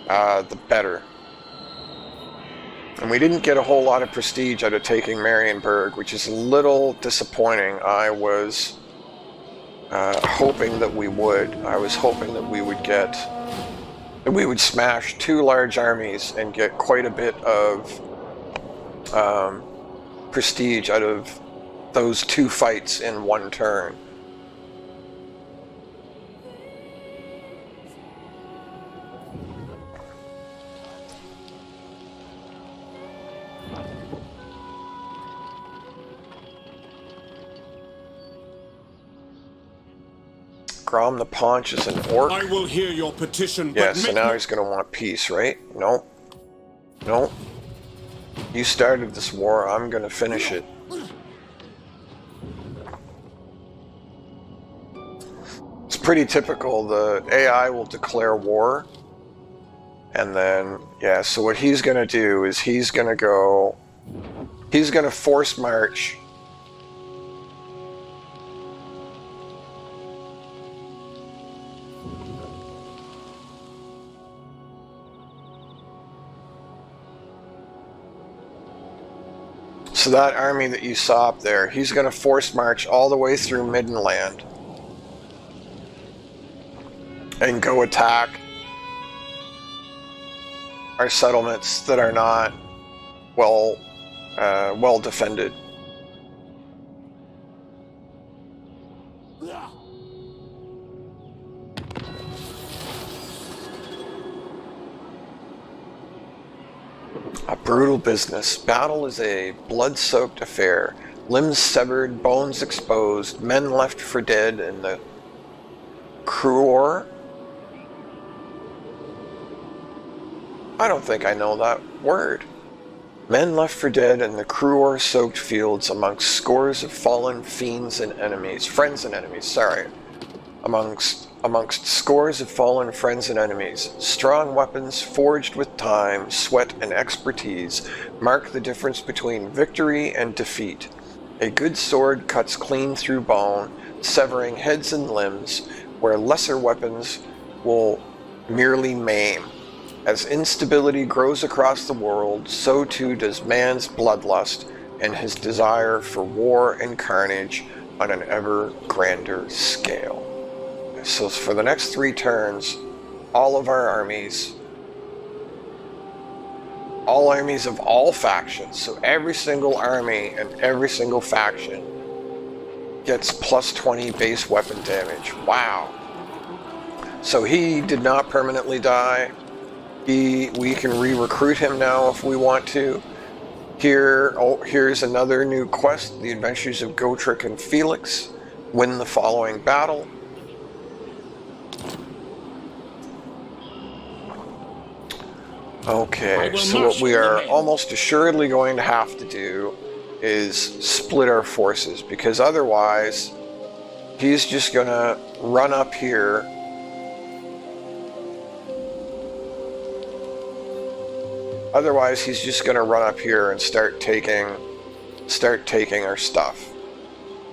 the better. And we didn't get a whole lot of prestige out of taking Marienburg, which is a little disappointing. I was hoping that we would. I was hoping that we would get... that we would smash two large armies and get quite a bit of prestige out of those two fights in one turn. Grom the Paunch is an orc. I will hear your petition, Yeah, but so now he's going to want peace, right? Nope. Nope. You started this war, I'm going to finish it. It's pretty typical. The AI will declare war. And then, yeah, so what he's going to do is he's going to force march. So that army that you saw up there, he's going to force march all the way through Middenland and go attack our settlements that are not well defended. A brutal business. Battle is a blood-soaked affair. Limbs severed, bones exposed, men left for dead, and the Cruor? I don't think I know that word. Men left for dead in the cruor-soaked fields amongst scores of fallen friends and enemies, amongst scores of fallen friends and enemies. Strong weapons forged with time, sweat, and expertise mark the difference between victory and defeat. A good sword cuts clean through bone, severing heads and limbs, where lesser weapons will merely maim. As instability grows across the world, so too does man's bloodlust and his desire for war and carnage on an ever grander scale. So for the next 3 turns, all armies of all factions, so every single army and every single faction gets plus 20 base weapon damage. Wow. So he did not permanently die. We can re-recruit him now if we want to. Here's another new quest, The Adventures of Gotrek and Felix. Win the following battle. Okay, so what we are almost assuredly going to have to do is split our forces, because otherwise he's just gonna run up here and start taking our stuff.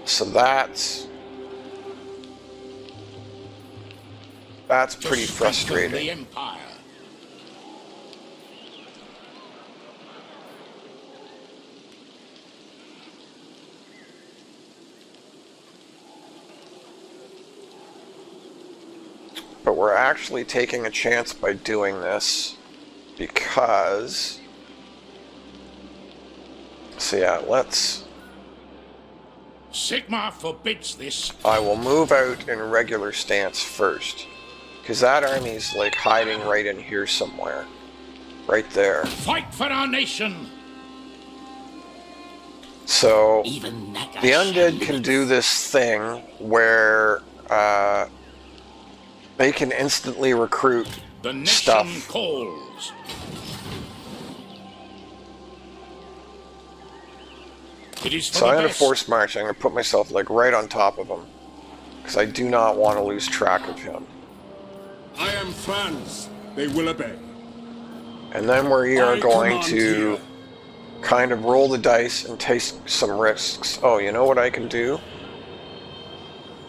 So that's pretty frustrating. The Empire. But we're actually taking a chance by doing this, because, so yeah, Sigmar forbids this. I will move out in regular stance first, because that army's like hiding right in here somewhere, right there. Fight for our nation. So the undead can do this thing where they can instantly recruit the nation stuff. Calls. It is So I'm going to force march. I'm going to put myself like right on top of him, because I do not want to lose track of him. I am Franz. They will obey. And then we are going to kind of roll the dice and take some risks. Oh, you know what I can do?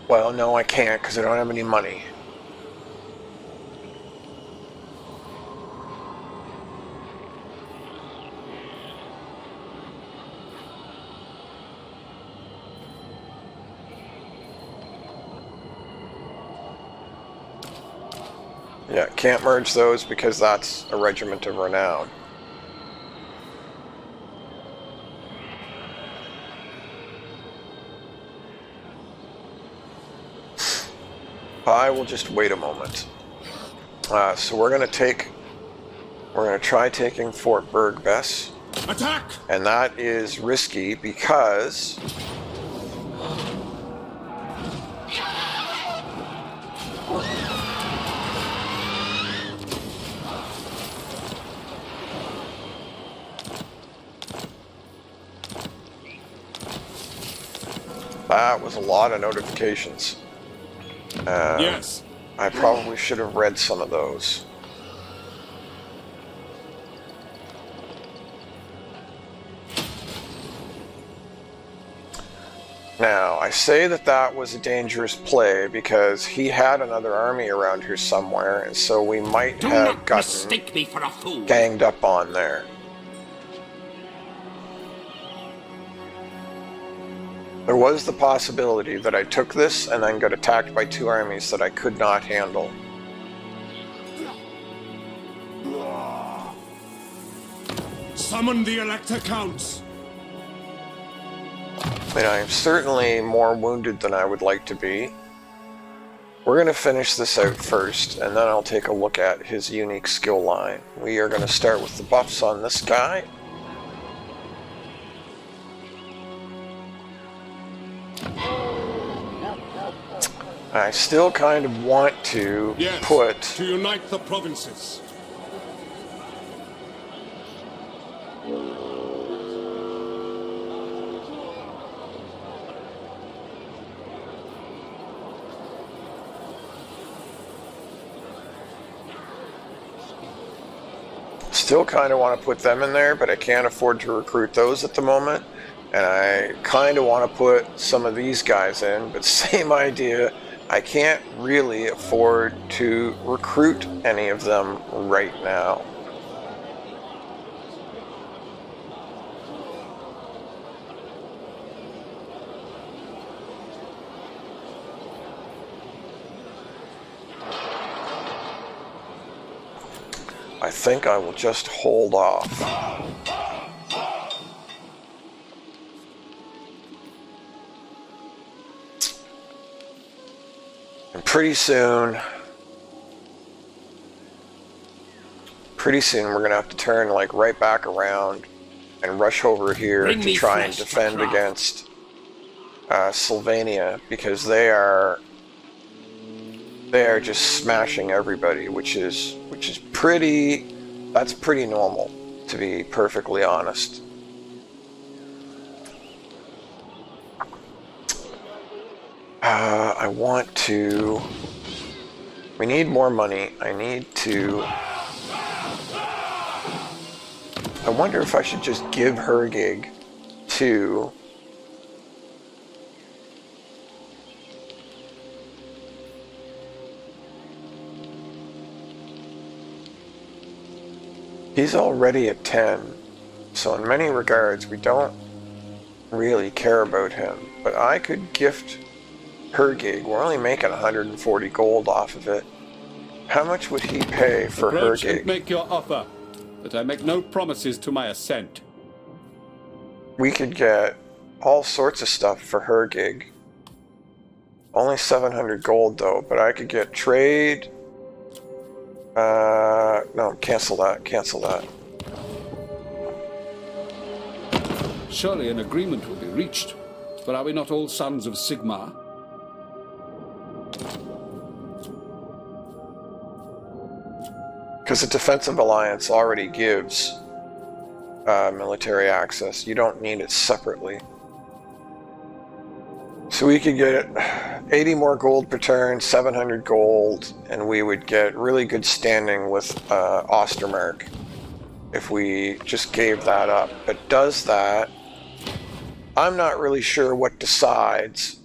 Well, no, I can't, because I don't have any money. Yeah, can't merge those because that's a regiment of renown. I will just wait a moment. So we're going to try taking Fort Bergbess. Attack! And that is risky because that was a lot of notifications. Yes. I probably should have read some of those. Now, I say that was a dangerous play because he had another army around here somewhere, and so we might have gotten ganged up on there. There was the possibility that I took this and then got attacked by 2 armies that I could not handle. Summon the Elector Counts. And I am certainly more wounded than I would like to be. We're going to finish this out first, and then I'll take a look at his unique skill line. We are going to start with the buffs on this guy. I still kind of want to put to unite the provinces. still kind of want to put them in there, but I can't afford to recruit those at the moment. And I kind of want to put some of these guys in, but same idea. I can't really afford to recruit any of them right now. I think I will just hold off. And pretty soon we're going to have to turn like right back around and rush over here to try and defend against Sylvania, because they are just smashing everybody, which is pretty normal, to be perfectly honest. We need more money. I wonder if I should just give her gig to he's already at 10, so in many regards we don't really care about him, but I could gift her gig. We're only making 140 gold off of it. How much would he pay for her gig? Make your offer, but I make no promises to my assent. We could get all sorts of stuff for her gig. Only 700 gold though, but I could get trade. No, cancel that. Surely an agreement will be reached, for are we not all sons of Sigmar? Because the defensive alliance already gives military access. You don't need it separately. So we could get 80 more gold per turn, 700 gold, and we would get really good standing with Ostermark if we just gave that up. But does that? I'm not really sure what decides.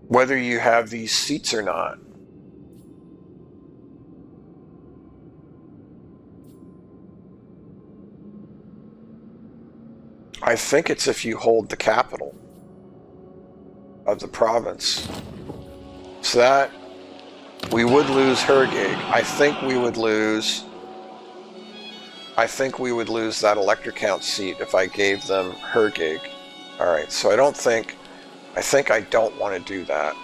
Whether you have these seats or not. I think it's if you hold the capital of the province. So that we would lose her gig. I think we would lose that elector count seat if I gave them her gig. Alright, so I think I don't want to do that.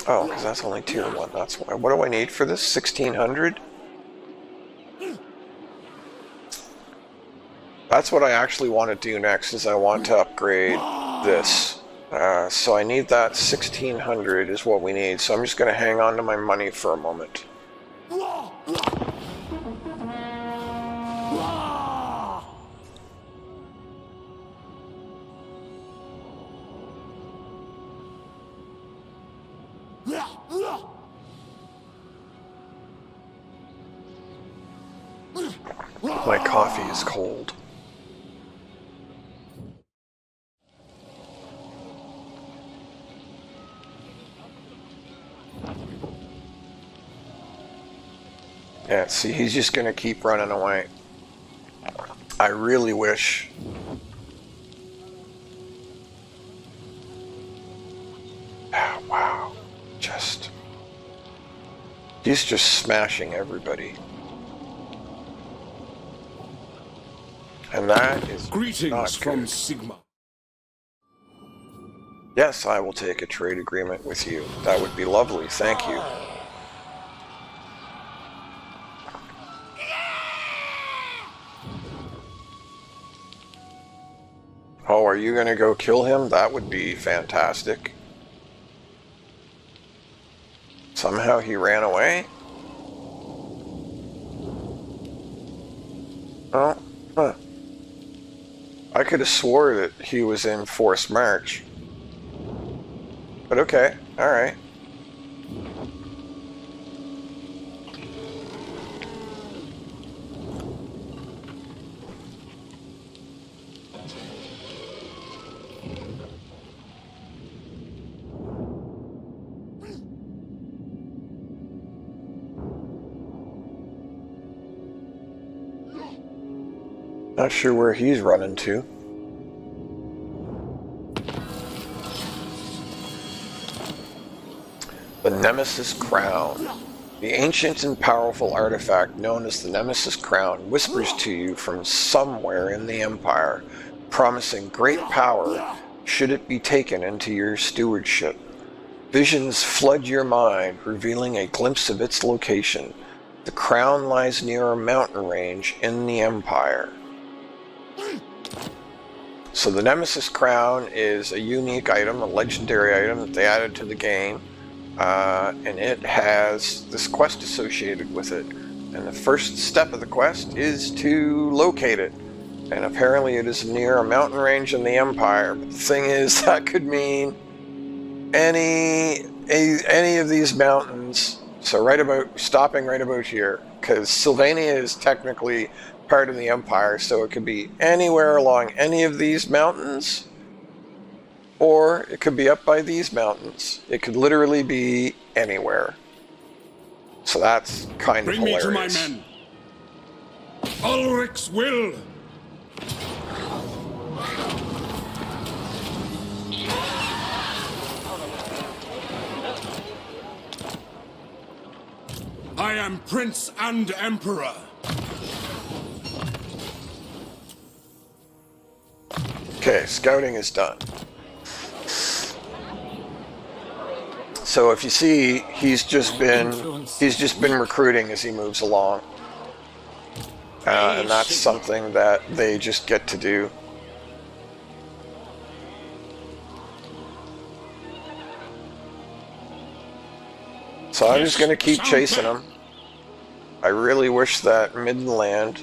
Oh, because that's only tier 1, that's why. What do I need for this? 1600? That's what I actually want to do next, is I want to upgrade this. So I need that 1600 is what we need, so I'm just going to hang on to my money for a moment. My coffee is cold. Yeah, see, he's just gonna keep running away. I really wish. Oh, wow. He's just smashing everybody. And that is Greetings not from good. Sigmar. Yes, I will take a trade agreement with you. That would be lovely, thank you. Oh, are you gonna go kill him? That would be fantastic. Somehow he ran away? Oh, huh. I could have swore that he was in forced march. But okay, alright. Not sure where he's running to. The Nemesis Crown. The ancient and powerful artifact known as the Nemesis Crown whispers to you from somewhere in the Empire, promising great power should it be taken into your stewardship. Visions flood your mind, revealing a glimpse of its location. The crown lies near a mountain range in the Empire. So the Nemesis Crown is a unique item, a legendary item that they added to the game, and it has this quest associated with it. And the first step of the quest is to locate it. And apparently it is near a mountain range in the Empire. But the thing is, that could mean any of these mountains. So stopping right about here, because Sylvania is technically part of the Empire, so it could be anywhere along any of these mountains, or it could be up by these mountains. It could literally be anywhere. So that's kind of hilarious. Bring me to my men. Ulrich's will. I am Prince and Emperor. Okay, scouting is done. So if you see, he's just been recruiting as he moves along, and that's something that they just get to do. So I'm just going to keep chasing him. I really wish that Midland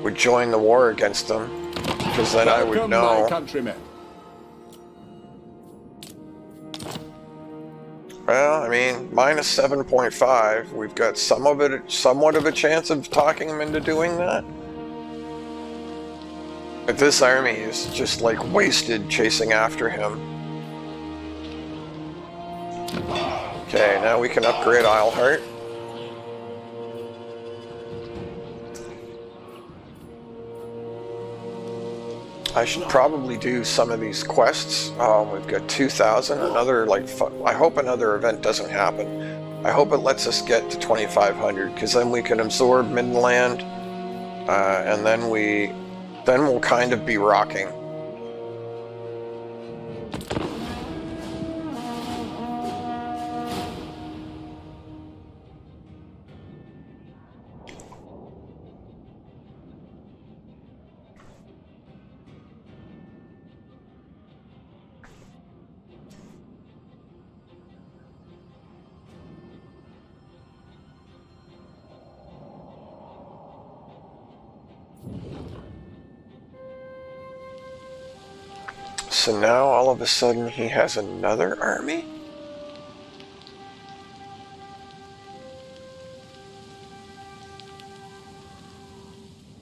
would join the war against them, because then I would know. My countrymen. Well, I mean, minus 7.5. We've got somewhat of a chance of talking him into doing that. But this army is just like wasted chasing after him. Okay, now we can upgrade Isleheart. I should probably do some of these quests. We've got 2,000. Another, I hope another event doesn't happen. I hope it lets us get to 2,500, because then we can absorb Midland, and then we'll kind of be rocking. So now all of a sudden he has another army?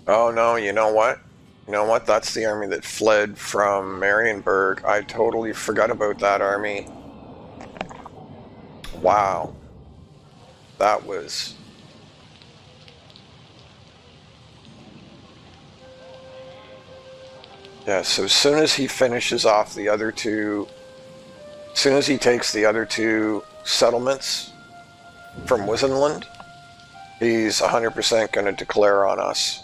Oh no, you know what? You know what? That's the army that fled from Marienburg. I totally forgot about that army. Wow. That was... Yeah, so as soon as he finishes off the other two, as soon as he takes the other two settlements from Wisenland, he's 100% going to declare on us.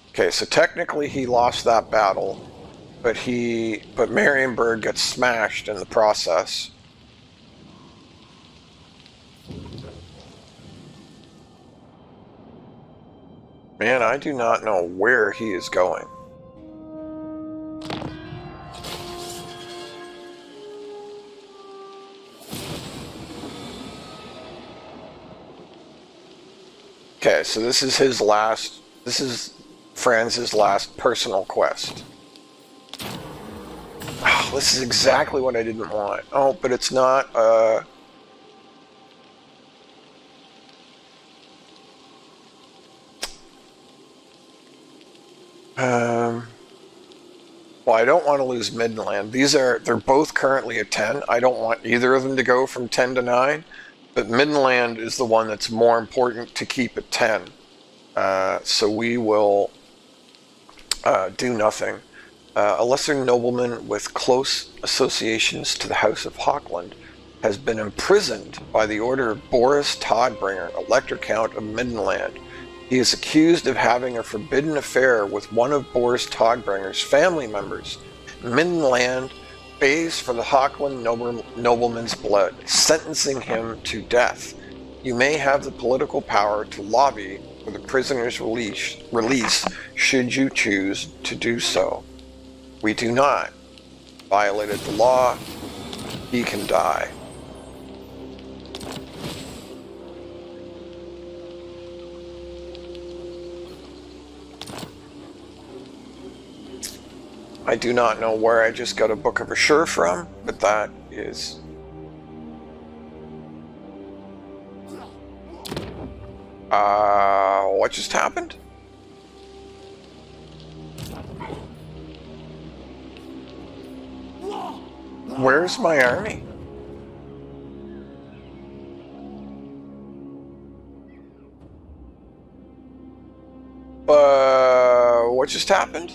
Okay, so technically he lost that battle, but Marienburg gets smashed in the process. Man, I do not know where he is going. so this is his last, this is Franz's last personal quest. Oh, this is exactly what I didn't want. Oh, but it's not, well, I don't want to lose Midland. They're both currently at 10. I don't want either of them to go from 10 to 9, but Midland is the one that's more important to keep at 10. So we will do nothing. A lesser nobleman with close associations to the House of Hochland has been imprisoned by the order of Boris Todbringer, Elector Count of Midland. He is accused of having a forbidden affair with one of Boris Todbringer's family members. Midland pays for the Hochland nobleman's blood, sentencing him to death. You may have the political power to lobby for the prisoner's release should you choose to do so. We do not. Violated the law. He can die. I do not know where I just got a Book of Assure from, but that is... what just happened? Where's my army? What just happened?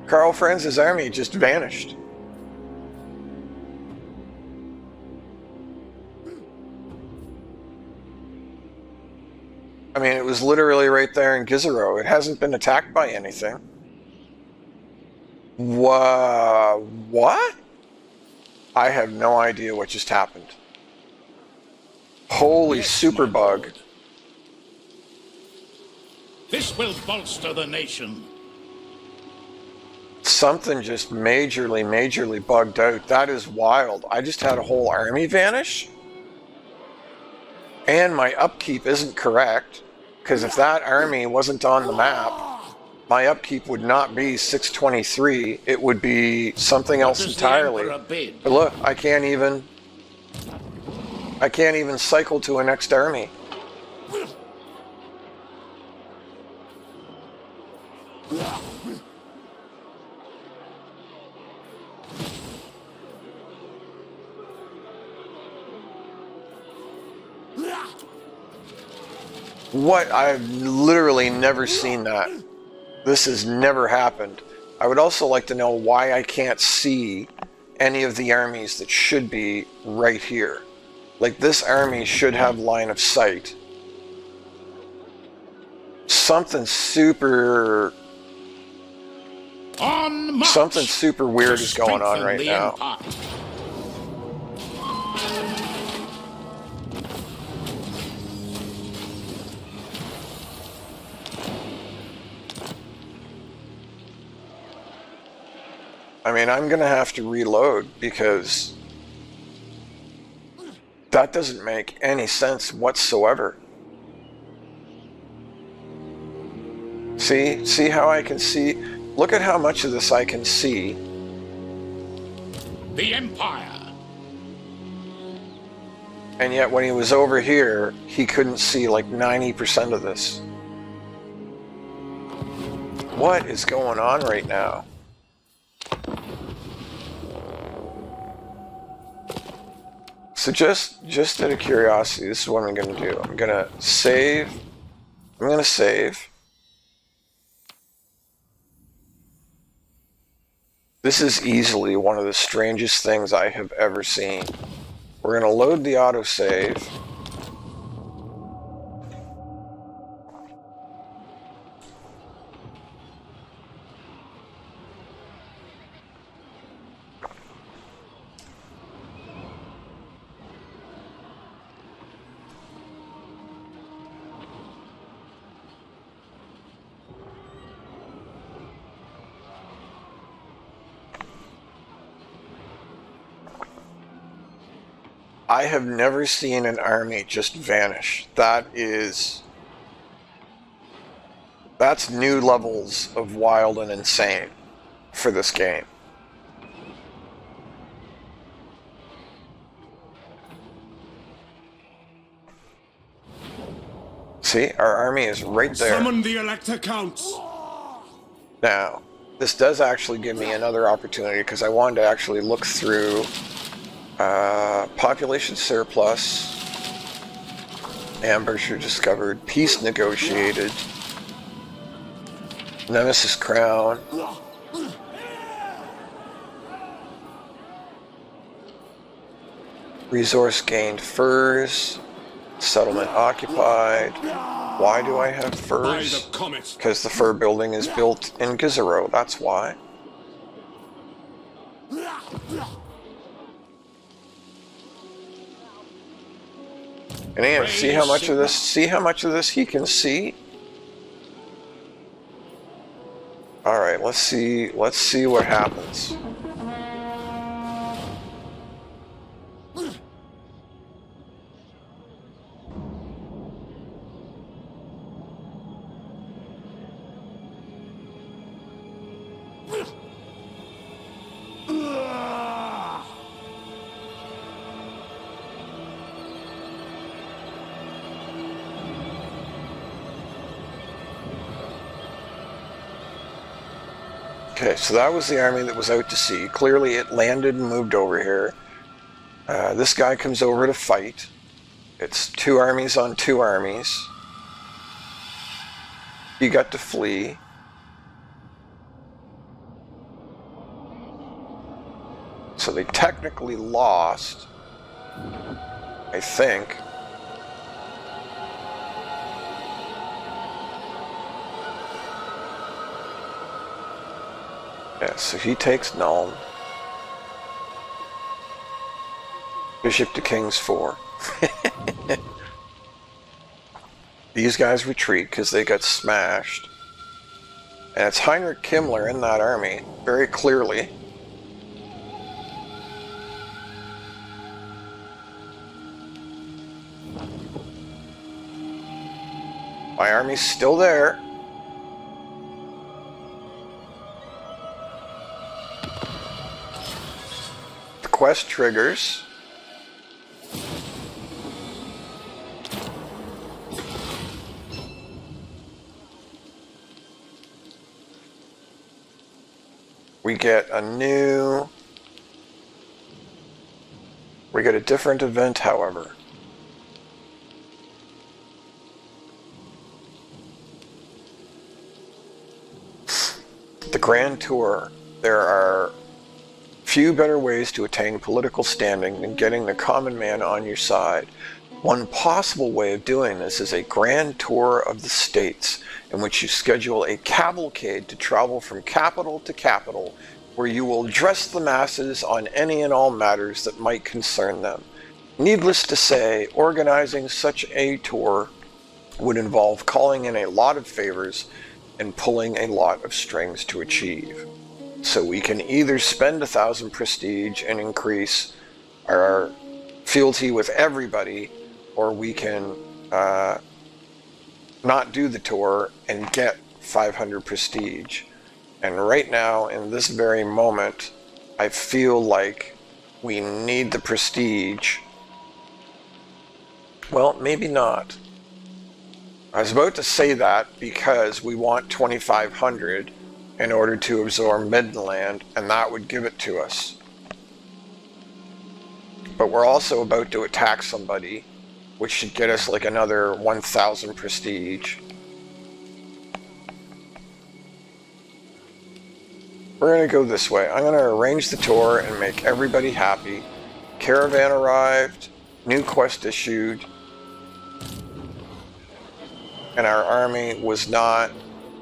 Karl Franz's army just vanished. I mean, it was literally right there in Gizero. It hasn't been attacked by anything. What? I have no idea what just happened. Holy super bug. This will bolster the nation. Something just majorly bugged out. That is wild. I just had a whole army vanish? And my upkeep isn't correct, because if that army wasn't on the map, my upkeep would not be 623. It would be something else entirely. But look, I can't even cycle to a next army. What? I've literally never seen that. This has never happened. I would also like to know why I can't see any of the armies that should be right here. Like, this army should have line of sight. Something super... Something super weird is going on right now. I mean, I'm going to have to reload because that doesn't make any sense whatsoever. See how I can see? Look at how much of this I can see. The Empire. And yet when he was over here, he couldn't see like 90% of this. What is going on right now? So just out of curiosity, this is what I'm going to do. I'm going to save. I'm going to save. This is easily one of the strangest things I have ever seen. We're going to load the autosave. I have never seen an army just vanish. That is That's new levels of wild and insane for this game. See, our army is right there. Summon the Elector Counts. Now, this does actually give me another opportunity because I wanted to actually look through population surplus, ambusher discovered, peace negotiated, nemesis crown, resource gained furs, settlement occupied. Why do I have furs? Because the fur building is built in Gizero, that's why. And Ian, see how much of this he can see? Alright, let's see what happens. Okay, so that was the army that was out to sea. Clearly it landed and moved over here. This guy comes over to fight. It's 2 armies on 2 armies. He got to flee. So they technically lost, I think. Yeah, so he takes Nuln. Bishop to King's 4. These guys retreat because they got smashed. And it's Heinrich Himmler in that army, very clearly. My army's still there. The quest triggers. We get a different event, however. The Grand Tour. There are few better ways to attain political standing than getting the common man on your side. One possible way of doing this is a grand tour of the states, in which you schedule a cavalcade to travel from capital to capital, where you will address the masses on any and all matters that might concern them. Needless to say, organizing such a tour would involve calling in a lot of favors and pulling a lot of strings to achieve. So we can either spend 1,000 prestige and increase our fealty with everybody, or we can not do the tour and get 500 prestige. And right now, in this very moment, I feel like we need the prestige. Well, maybe not. I was about to say that because we want 2,500 in order to absorb Midland, and that would give it to us. But we're also about to attack somebody, which should get us like another 1,000 prestige. We're going to go this way. I'm going to arrange the tour and make everybody happy. Caravan arrived, new quest issued, and our army was not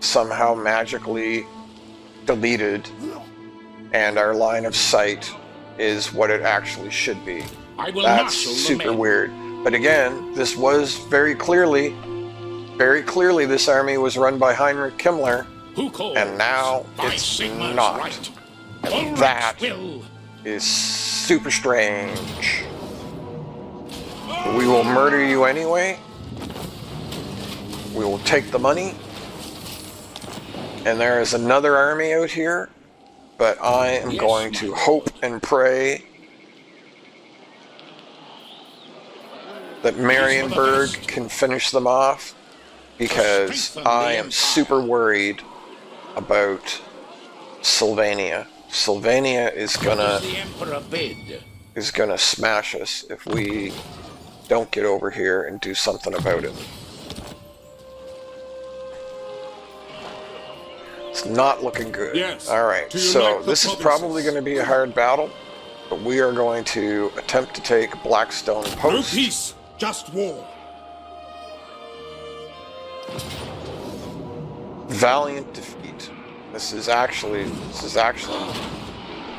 somehow magically deleted, and our line of sight is what it actually should be. That's super weird. But again, this was very clearly this army was run by Heinrich Himmler, and now it's not. And that is super strange. We will murder you anyway. We will take the money. And there is another army out here, but I am going to hope and pray that Marienburg can finish them off, because I am super worried about Sylvania. Sylvania is gonna smash us if we don't get over here and do something about it. It's not looking good. Yes. Alright, so this is probably going to be a hard battle, but we are going to attempt to take Blackstone No Post. peace, just war. Valiant defeat. This is actually a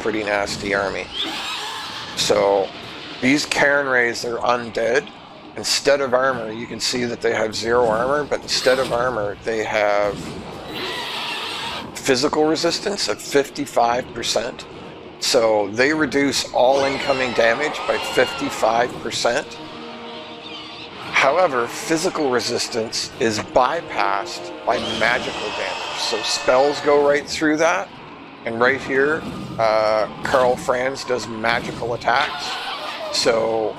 pretty nasty army. So these Cairn Rays are undead. Instead of armor, you can see that they have 0 armor, but instead of armor, they have physical resistance of 55%. So they reduce all incoming damage by 55%. However, physical resistance is bypassed by magical damage. So spells go right through that. And right here, Karl Franz does magical attacks. So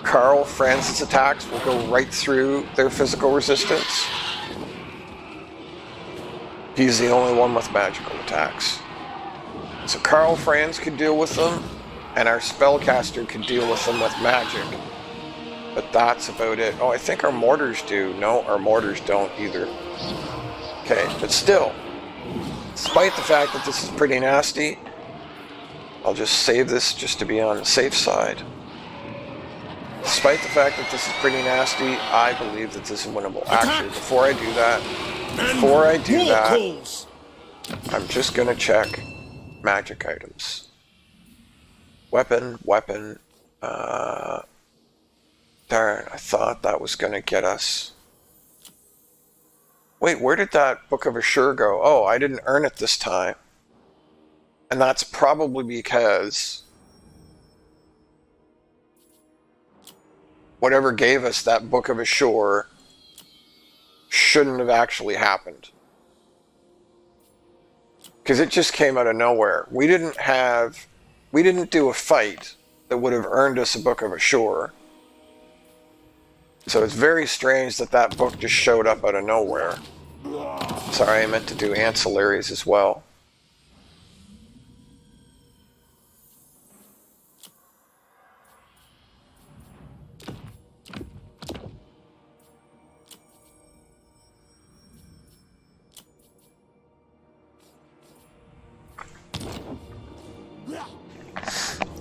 Karl Franz's attacks will go right through their physical resistance. He's the only one with magical attacks. So Karl Franz could deal with them, and our spellcaster could deal with them with magic. But that's about it. Oh, I think our mortars do. No, our mortars don't either. Okay, but still, despite the fact that this is pretty nasty, I'll just save this just to be on the safe side. Despite the fact that this is pretty nasty, I believe that this is winnable. Actually, before I do that, I'm just gonna check magic items. Weapon. Darn, I thought that was gonna get us. Wait, where did that Book of Assure go? Oh, I didn't earn it this time. And that's probably because whatever gave us that Book of Assure shouldn't have actually happened. Because it just came out of nowhere. We didn't do a fight that would have earned us a Book of Assure. So it's very strange that that book just showed up out of nowhere. Sorry, I meant to do ancillaries as well.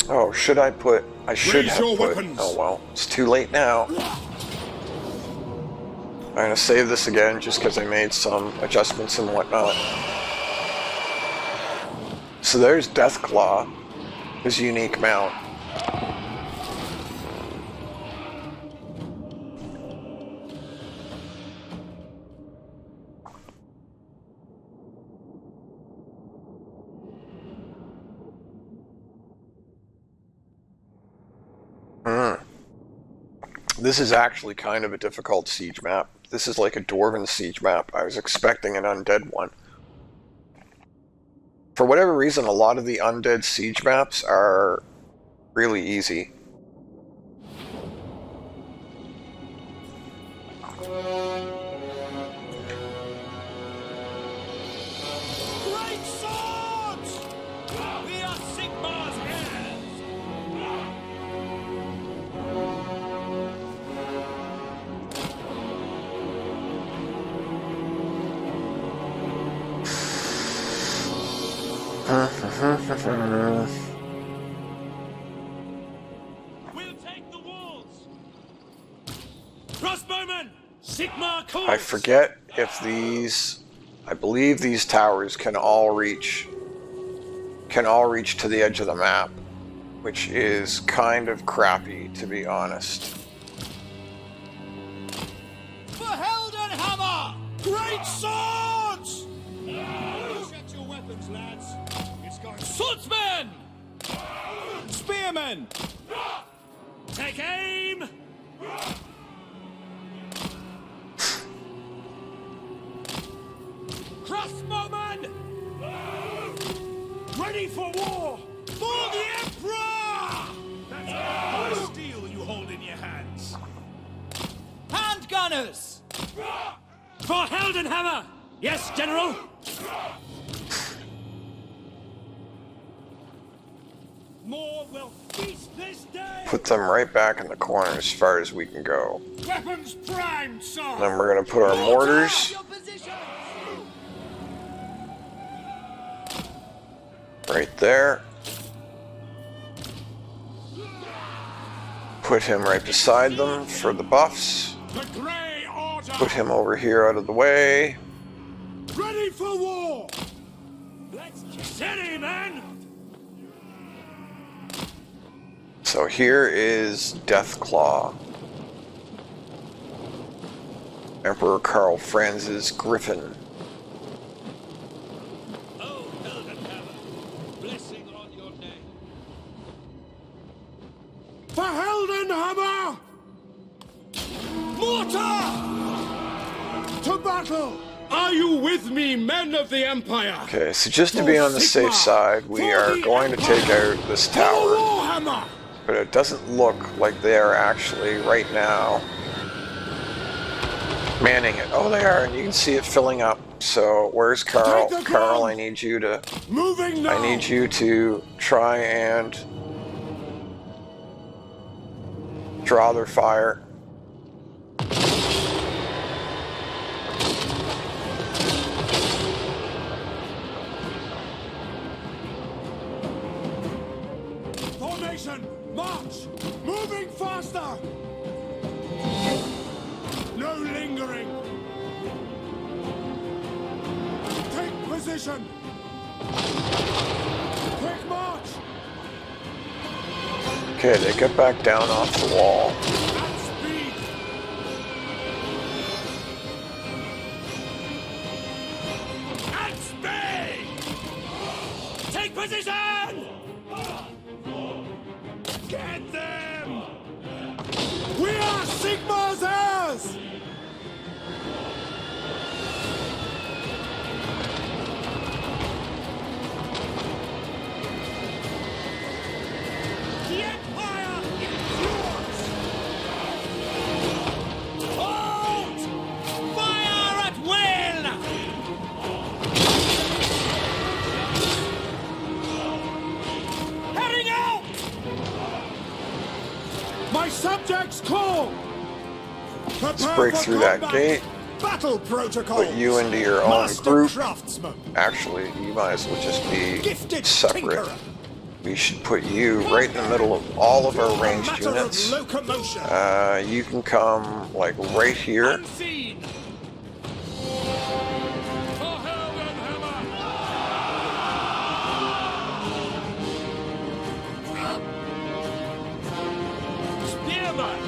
Oh, should I put... I should have put... Oh well, it's too late now. I'm going to save this again just because I made some adjustments and whatnot. So there's Deathclaw, his unique mount. This is actually kind of a difficult siege map. This is like a Dwarven siege map. I was expecting an undead one. For whatever reason, a lot of the undead siege maps are really easy. Great swords! We are Sigmar's heirs! We'll take the walls! Crossbowmen! Sigmar calls! I forget if these... I believe these towers can all reach to the edge of the map, which is kind of crappy, to be honest. For Heldenhammer! Great swords! Set your weapons, lads. It's going... Swordsmen! Spearmen! Take aim! crossbowmen! Ready for war! For the Emperor! That's hard steel you hold in your hands. Handgunners! For Heldenhammer! Yes, General! More will feast this day! Put them right back in the corner as far as we can go. Weapons primed, sir! Then we're going to put our mortars Your position! right there. Put him right beside them for the buffs. The Grey Order! Put him over here out of the way. Ready for war! Let's get steady, man! So here is Deathclaw. Emperor Karl Franz's Griffin. Oh, Heldenhammer, blessing on your name. For Heldenhammer! Mortar! To battle! Are you with me, men of the Empire? Okay, so just to be on the safe side, we are going to take out this For tower. Warhammer! But it doesn't look like they are actually, right now, manning it. Oh, they are, and you can see it filling up. So, where's Carl? Take the Carl, ground. I need you to Moving now! I need you to try and draw their fire. Formation! March! Moving faster! No lingering! Take position! Quick march! Okay, they get back down off the wall. At speed! At speed! Take position! Get them! We are Sigmar's heirs! The Empire is yours! Hold! Fire at will! Heading out! My subjects call! Let's break through that gate. Battle protocol! Put you into your own Master group. craftsman! Actually, you might as well just be Gifted separate. tinkerer! We should put you right in the middle of all of our A ranged matter units. of locomotion! You can come, like, right here. Unseen! For Heldenhammer! Spearman!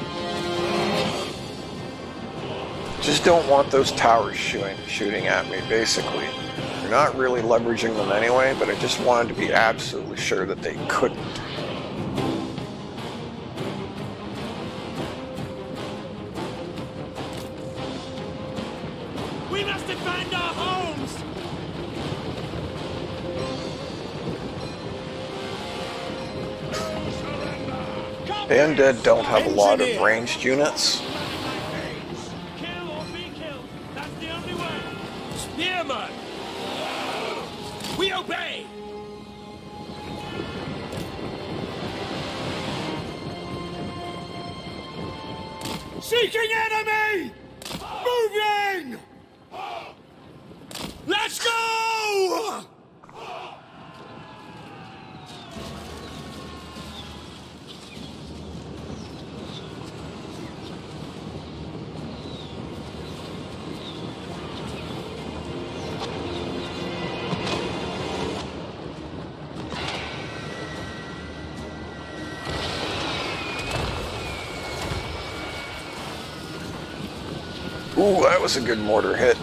Just don't want those towers shooting at me, basically. You're not really leveraging them anyway, but I just wanted to be absolutely sure that they couldn't. We must defend our homes! The undead don't have a lot of ranged units. Kill or be killed. That's the only way. Spearman! We obey! Seeking enemy! Moving! Let's go! Ooh, that was a good mortar hit.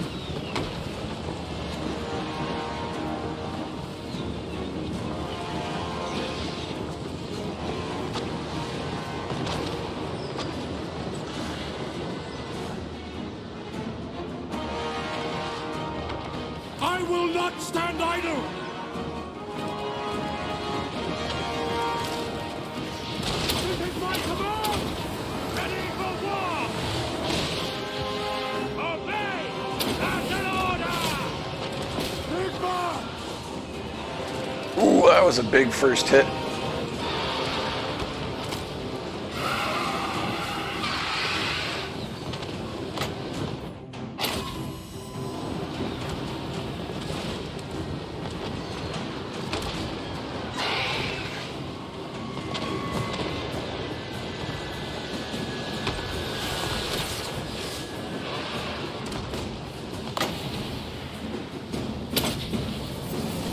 I I will not stand idle! This is my command! Ready for war! Obey! That's an order! Sigma! Ooh, that was a big first hit.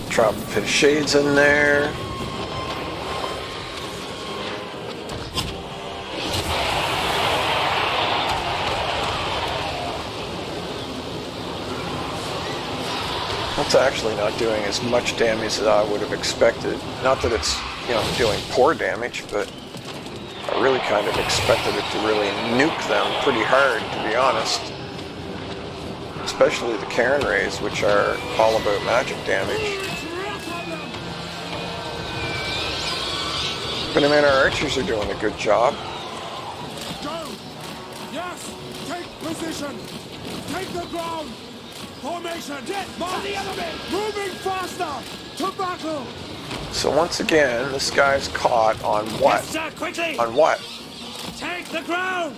Drop a bit of shades in there. That's actually not doing as much damage as I would have expected. Not that it's, doing poor damage, but I really kind of expected it to really nuke them pretty hard, to be honest. Especially the Cairn Rays, which are all about magic damage. But I mean, our archers are doing a good job. Go! Yes! Take position! Take the ground! Formation! Get to the enemy! Moving faster! To battle! So once again, this guy's caught on what? Yes, sir, quickly! On what? Take the ground!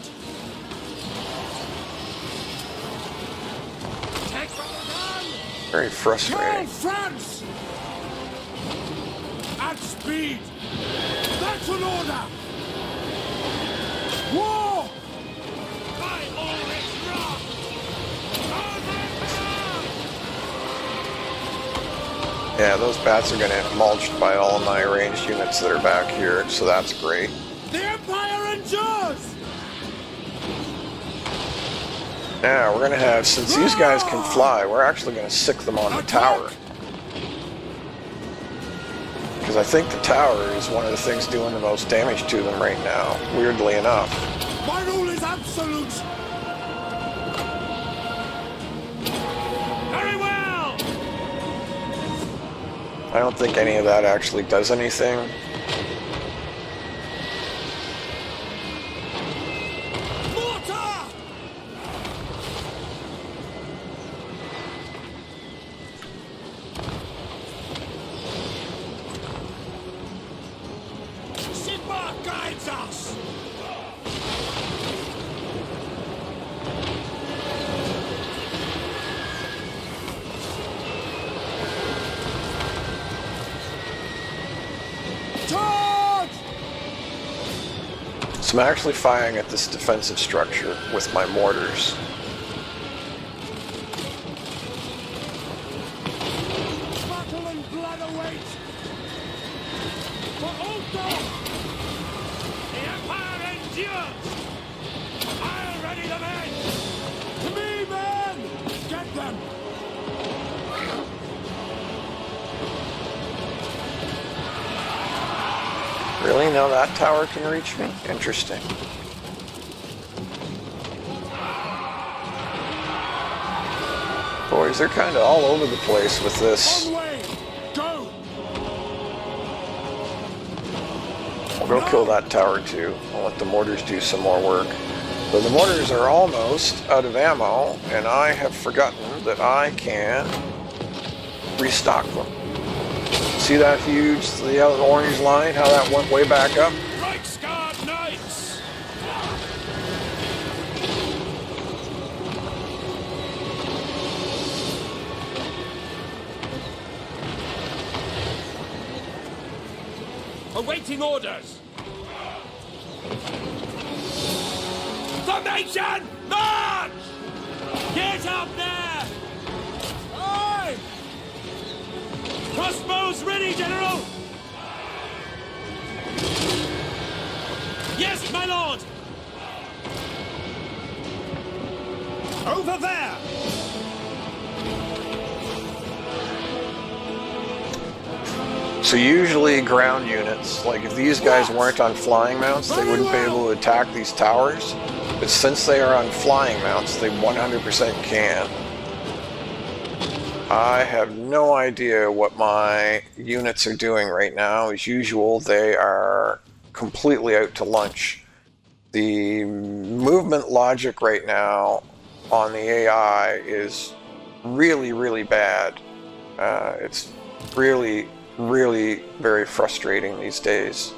Take from the ground! Very Karl frustrating. Franz! At speed! That's an order! War! By all its wrath! Yeah, those bats are going to get mulched by all of my ranged units that are back here, so that's great. The Empire endures! Now, we're going to have, since these guys can fly, we're actually going to sick them on the tower. Because I think the tower is one of the things doing the most damage to them right now, weirdly enough. My rule is absolute! Very well! I don't think any of that actually does anything. Mortar! Sigma guides us! Charge! So I'm actually firing at this defensive structure with my mortars. Battle and blood await! For Ulster! The Empire endures! I'll ready the men! To me, men! Get them! Really? Now that tower can reach me? Interesting. Boys, they're kind of all over the place with this. On way! Go! I'll go kill that tower too. I'll let the mortars do some more work. But the mortars are almost out of ammo, and I have forgotten that I can restock them. See that huge, the orange line, how that went way back up? Reichsguard Knights! Awaiting orders! Formation! March! Get up there! Aye! Crossbows ready, General! Yes, my lord! Over there! So usually ground units, like if these guys weren't on flying mounts, they wouldn't be able to attack these towers. But since they are on flying mounts, they 100% can. I have no idea what my units are doing right now. As usual, they are completely out to lunch. The movement logic right now on the AI is really, really bad. It's really, really very frustrating these days.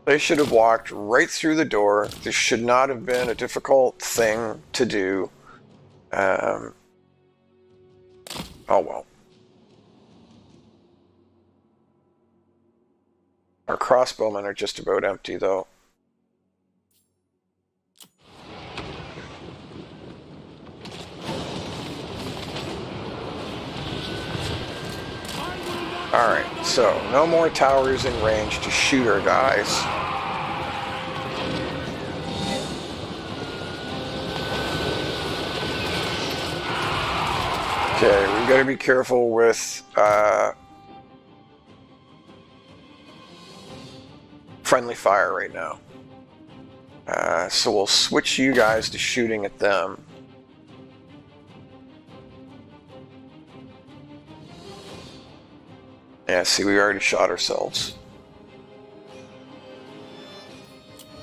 They should have walked right through the door. This should not have been a difficult thing to do. Oh well. Our crossbowmen are just about empty, though. Alright, so no more towers in range to shoot our guys. Okay, we've got to be careful with friendly fire right now. So we'll switch you guys to shooting at them. Yeah, see, we already shot ourselves.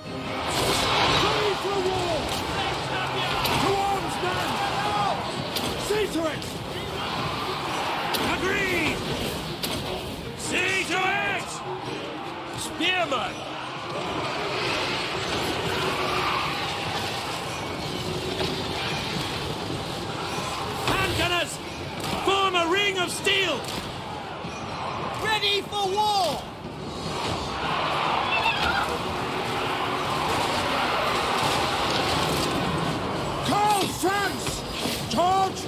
Ready for war! To arms, men! See to it! Agreed! See to it! Spearman! Hand gunners! Form a ring of steel! Ready for war! Karl Franz! Charge!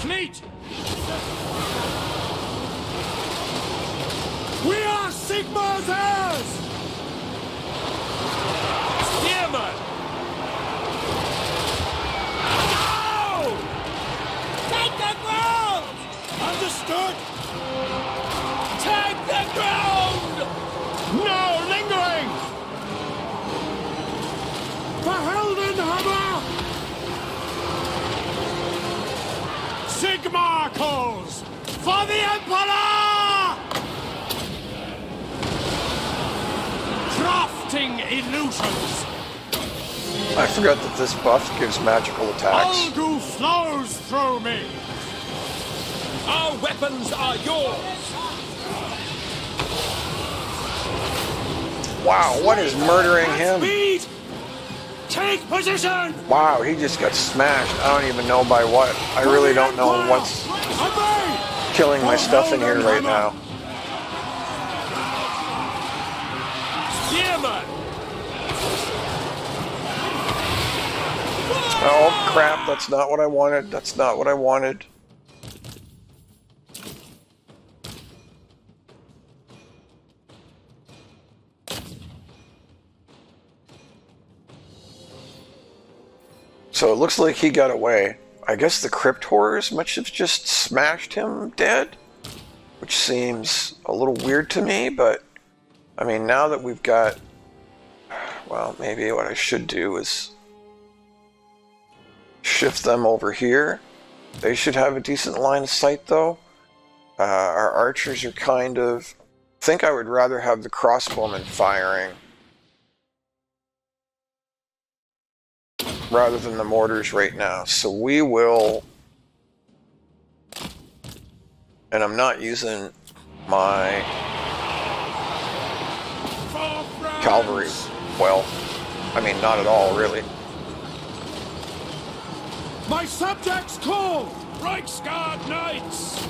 Fleet! We are Sigmar's heirs! Spearman! Go! Take the ground! Understood! Take the ground! No lingering! Verheldenhammer! Sigmar calls! For the Emperor! Crafting illusions! I forgot that this buff gives magical attacks. Ulgu flows through me! Our weapons are yours! Wow, what is murdering him? Speed! Take position! Wow, he just got smashed. I don't even know by what. I really don't know what's Obey! killing my stuff in here right now. Spearman! Oh crap, that's not what I wanted. That's not what I wanted. So it looks like he got away. I guess the crypt horrors must have just smashed him dead, which seems a little weird to me, but I mean, now that we've got, well, maybe what I should do is shift them over here. They should have a decent line of sight, though. Our archers are kind of, I think I would rather have the crossbowmen firing rather than the mortars right now. So we will, and I'm not using my cavalry well. I mean, not at all, really. My subjects call! Reichsguard Knights!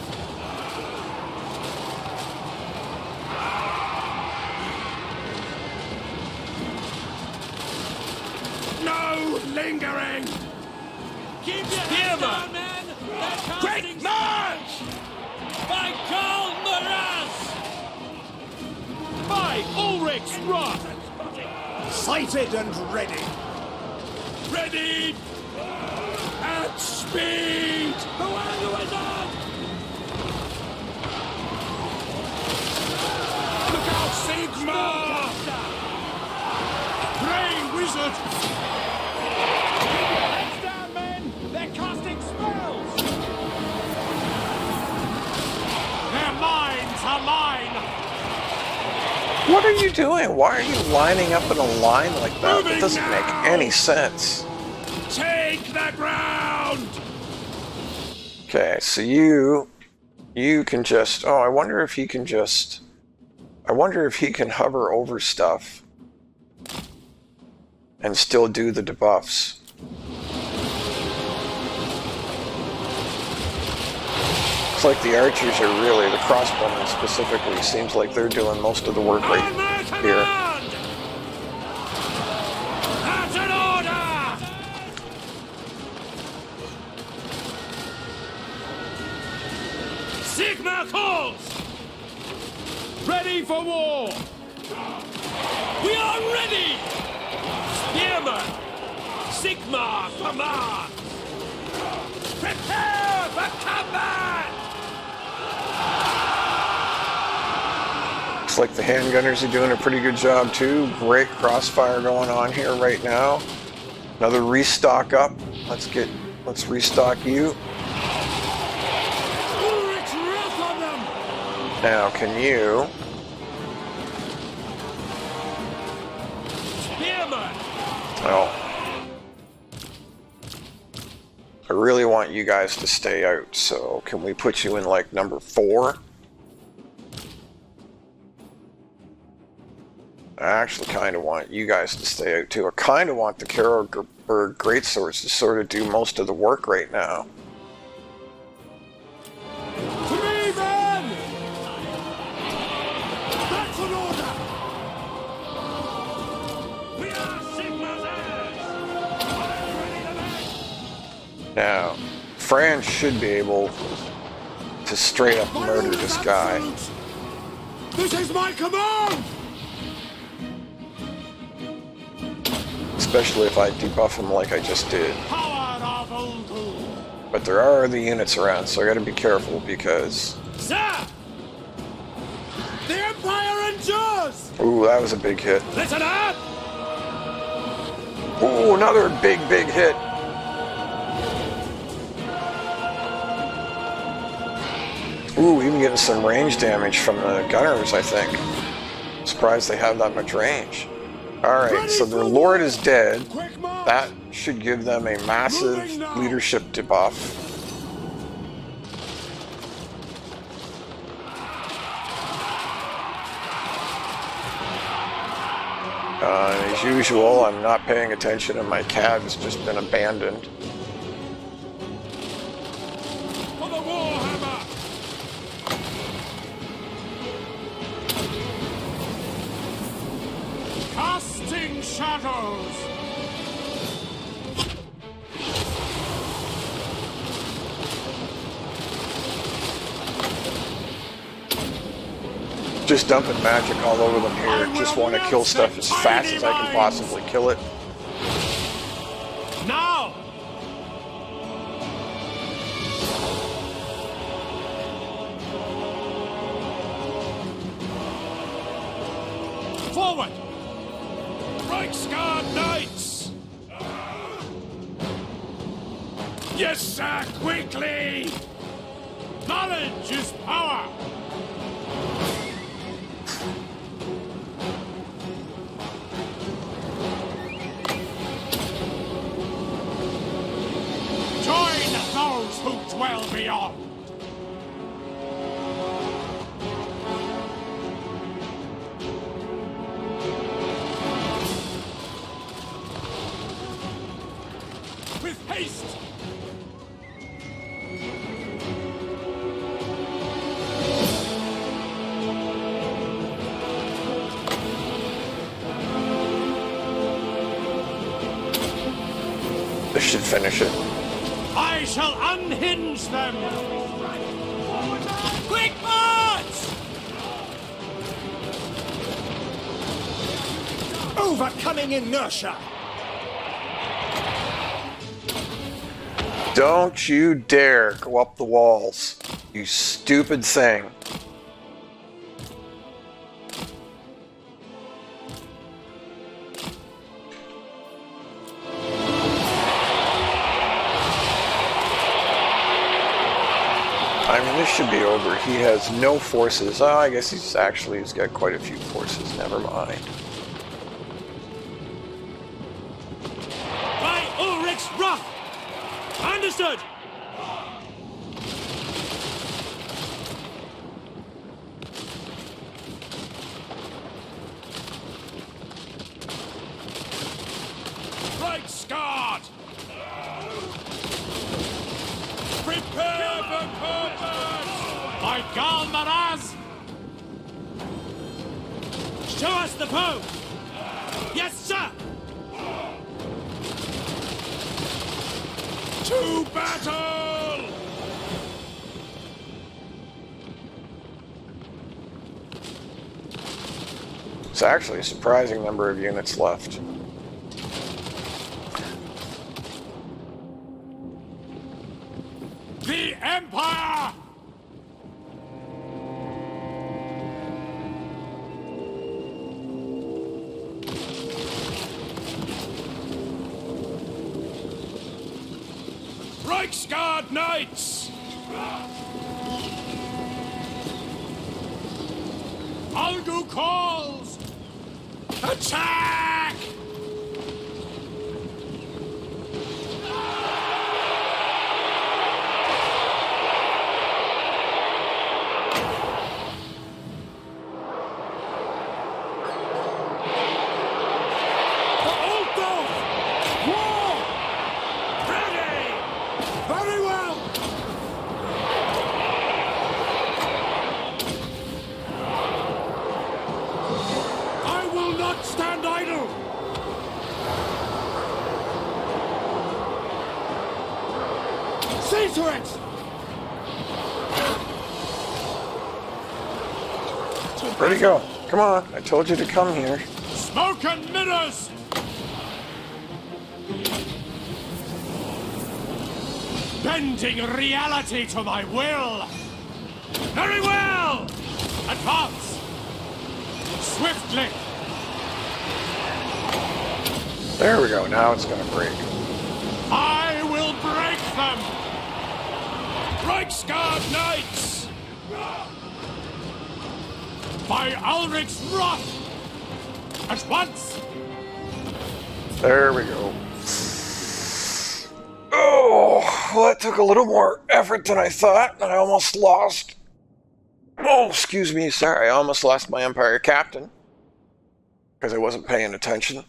No lingering! Keep your hands down, men! Quick march! By Karl Franz! Earthquake's wrath! Sighted and ready. Ready! At speed! Away, you wizard! Look out, Sigma! Brain wizard! Heads down, men! They're casting spells! Their minds are mine! What are you doing? Why are you lining up in a line like that? It Moving doesn't make now! any sense. Take the ground! Okay, so you can just... Oh, I wonder if he can just... I wonder if he can hover over stuff and still do the debuffs. Looks like the archers are really, the crossbowmen specifically, seems like they're doing most of the work right here. At an order! Sigma calls! Ready for war! We are ready! Spearman! Sigma command! Prepare for combat! Looks like the handgunners are doing a pretty good job too. Great crossfire going on here right now. Another restock up. Let's restock you. Ulrich's wrath on them. Now, can you... Spearman! Oh. I really want you guys to stay out, so can we put you in like number 4? I actually kind of want you guys to stay out too. I kind of want the Karlberg Greatswords to sort of do most of the work right now. To me, men! That's an order! We are Sigma's heirs! Ready to match! Now, Franz should be able to straight up My murder order is this guy. absolute. This is my command! Especially if I debuff him like I just did. Power of Uldu! But there are other units around, so I gotta be careful because... Sir! The Empire endures! Ooh, that was a big hit. Listen up! Ooh, another big hit. Ooh, even getting some range damage from the gunners, I think. Surprised they have that much range. Alright, so their lord is dead. Quick march! That should give them a massive Moving now. leadership debuff. As usual, I'm not paying attention and my cat has just been abandoned. For the Warhammer! Casting shadows! Just dumping magic all over them here. Just want to kill stuff as fast as I can possibly kill it. Now! Forward! Reichsguard Knights! Yes, sir, quickly! Knowledge is power! Join those who dwell beyond! With haste! This should finish it. I shall unhinge them! Quick march! defying inertia. Don't you dare go up the walls, you stupid thing. I mean, this should be over. He has no forces. Oh, I guess he's got quite a few forces. Never mind. By Ulrich's wrath! Understood! Reichsguard! Prepare for combat! By Karl Maraz! Show us the Pope! Yes, sir! To battle! It's actually a surprising number of units left. The Empire! Reichsguard Knights! Algu calls! Attack! Very well! I will not stand idle! See to it! Where'd he go? Come on, I told you to come here. Smoke and mirrors! Bending reality to my will! Very well! Advance! Swiftly! There we go, now it's gonna break. I will break them! Reichsguard Knights! By Ulrich's wrath! At once! There we go. Oh, well, that took a little more effort than I thought, and I almost lost. Oh, excuse me, sorry, I almost lost my Empire captain because I wasn't paying attention.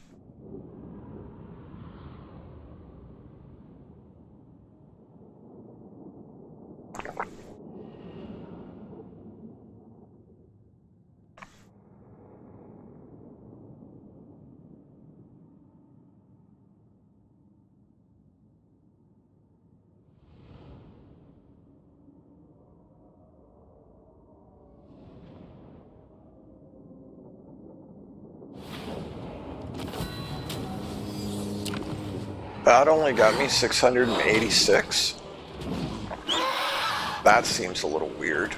That only got me 686. That seems a little weird.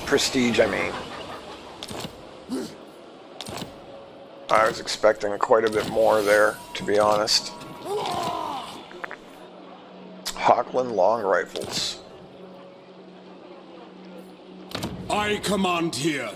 Prestige, I mean. I was expecting quite a bit more there, to be honest. Hochland long rifles. I command here.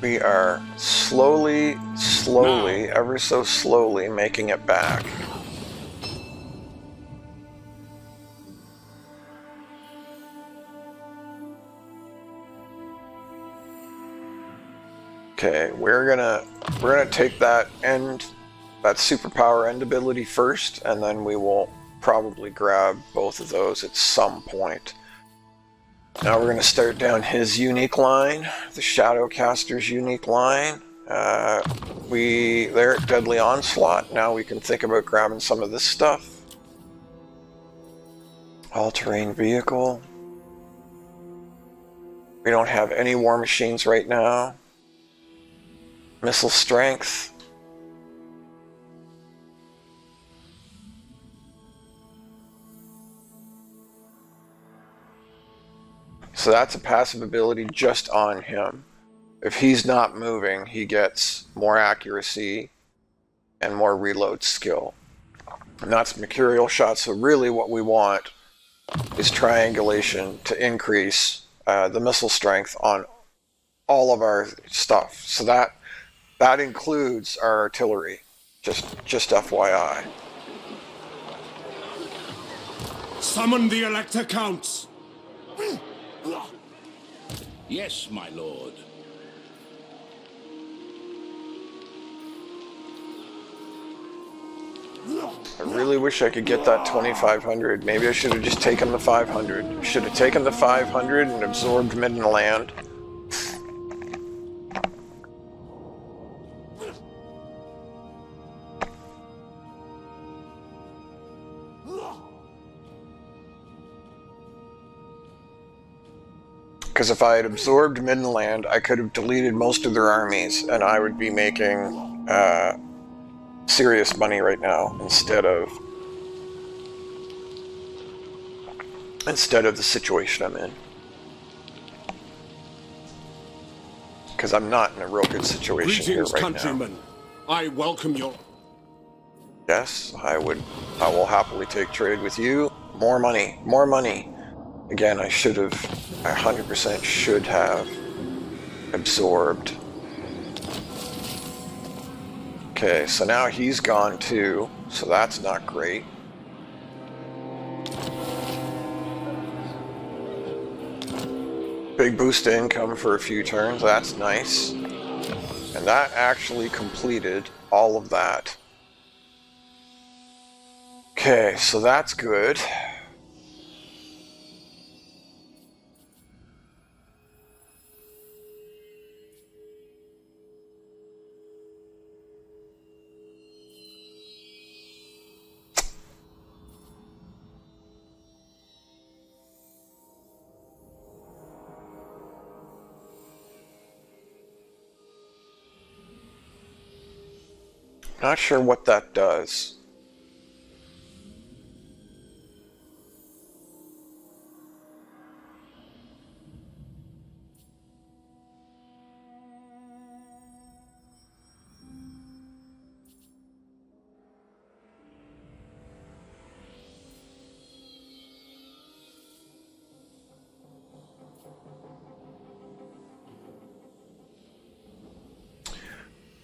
We are slowly, ever so slowly making it back. Okay, we're gonna take that superpower end ability first, and then we will probably grab both of those at some point. Now we're gonna start down his unique line, the Shadowcaster's unique line. They're at Deadly Onslaught. Now we can think about grabbing some of this stuff. All-terrain vehicle. We don't have any war machines right now. Missile strength. So that's a passive ability just on him. If he's not moving, he gets more accuracy and more reload skill. And that's Mercurial Shot, so really what we want is triangulation to increase the missile strength on all of our stuff. So that includes our artillery, just FYI. Summon the Elector Counts! Yes, my lord. I really wish I could get that 2,500. Maybe I should have just taken the 500. Should have taken the 500 and absorbed Midden Land. Because if I had absorbed Midden Land, I could have deleted most of their armies, and I would be making serious money right now instead of the situation I'm in. Because I'm not in a real good situation here Greetings, right countrymen. now. I welcome your... Yes, I will happily take trade with you. More money, more money. Again, I 100% should have absorbed. Okay, so now he's gone too, so that's not great. Big boost to income for a few turns, that's nice. And that actually completed all of that. Okay, so that's good. Not sure what that does.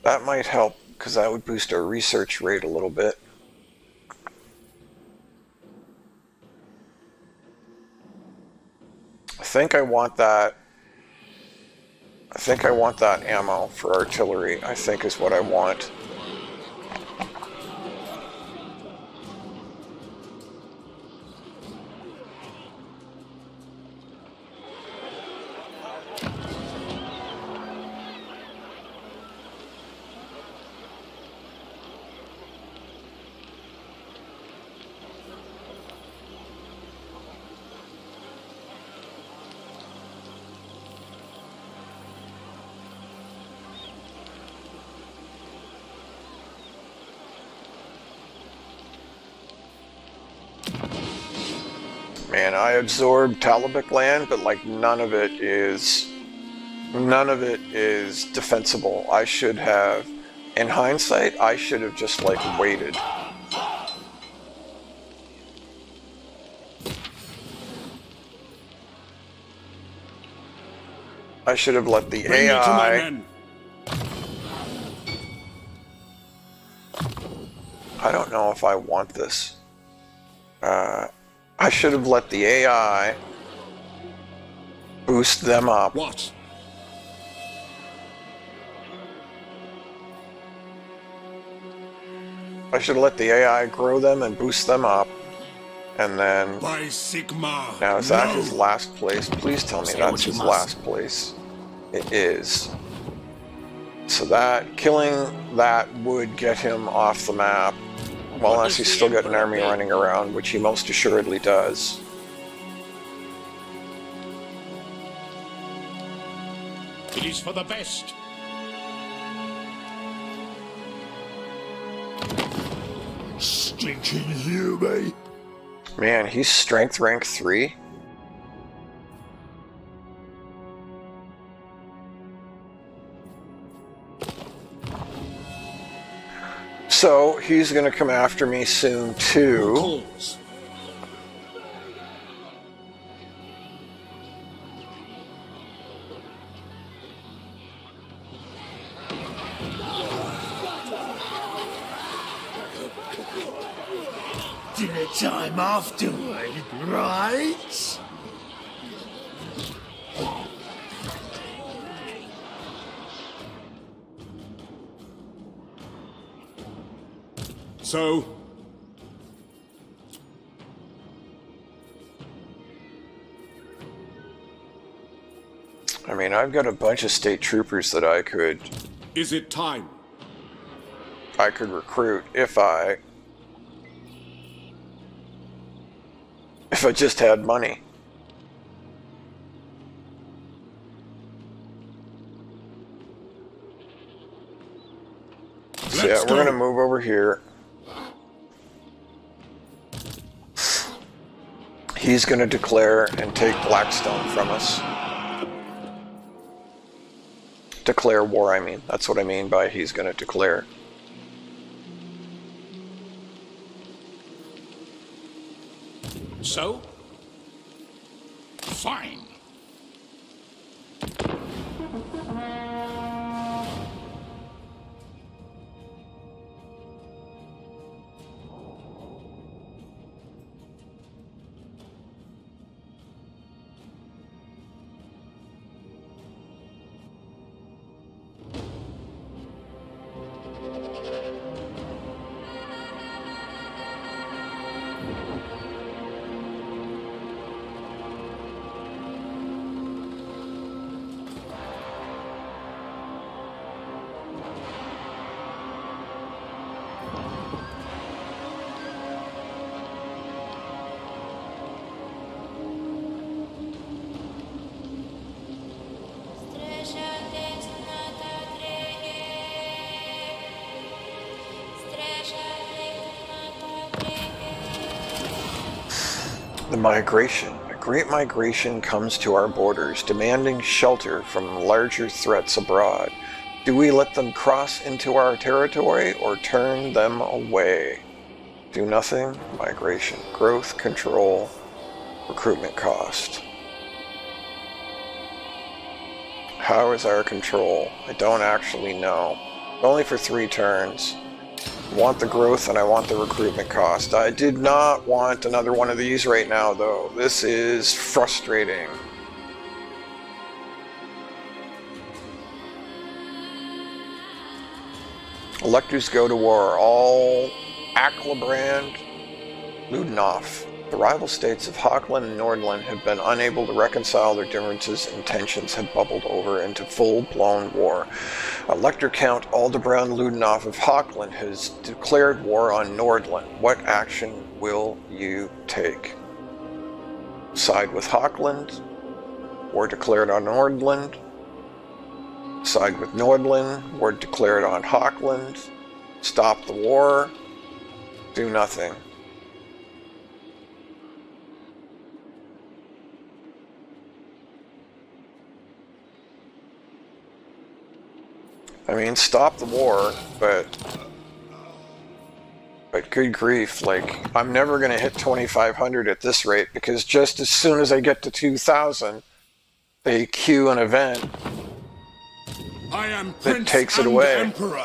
That might help, because that would boost our research rate a little bit. I think I want that ammo for artillery, I think is what I want. Man, I absorbed Talabek land, but like none of it is defensible. I should have, in hindsight, I should have just like waited. I should have let the Bring me to my AI. men. I don't know if I want this. I should have let the AI boost them up. What? I should have let the AI grow them and boost them up. And then... By Sigma. Now, is that no. his last place? Please tell me Say that's what you his must. last place. It is. So that, killing that would get him off the map. Well, unless he's still got an army running around, which he most assuredly does. It is for the best. Stinking human. Man, he's strength rank 3. So, he's gonna come after me soon, too. Calls. Dinner time afterward, right? So, I mean, I've got a bunch of state troopers that I could is it time? recruit if I just had money. So yeah, Let's we're gonna go. move over here. He's gonna declare and take Blackstone from us. Declare war, I mean. That's what I mean by he's gonna declare. So? Fine. The migration. A great migration comes to our borders, demanding shelter from larger threats abroad. Do we let them cross into our territory or turn them away? Do nothing. Migration. Growth, control, recruitment cost. How is our control? I don't actually know. Only for 3 turns. I want the growth and I want the recruitment cost. I did not want another one of these right now, though. This is frustrating. Electors go to war. All Aklabrand, Ludendorff. The rival states of Hochland and Nordland have been unable to reconcile their differences and tensions have bubbled over into full-blown war. Elector Count Aldebrand Ludendorff of Hochland has declared war on Nordland. What action will you take? Side with Hochland? War declared on Nordland? Side with Nordland? War declared on Hochland? Stop the war? Do nothing. I mean, stop the war, but good grief, like, I'm never going to hit 2,500 at this rate, because just as soon as I get to 2,000, they queue an event I am that Prince takes it and away. Emperor.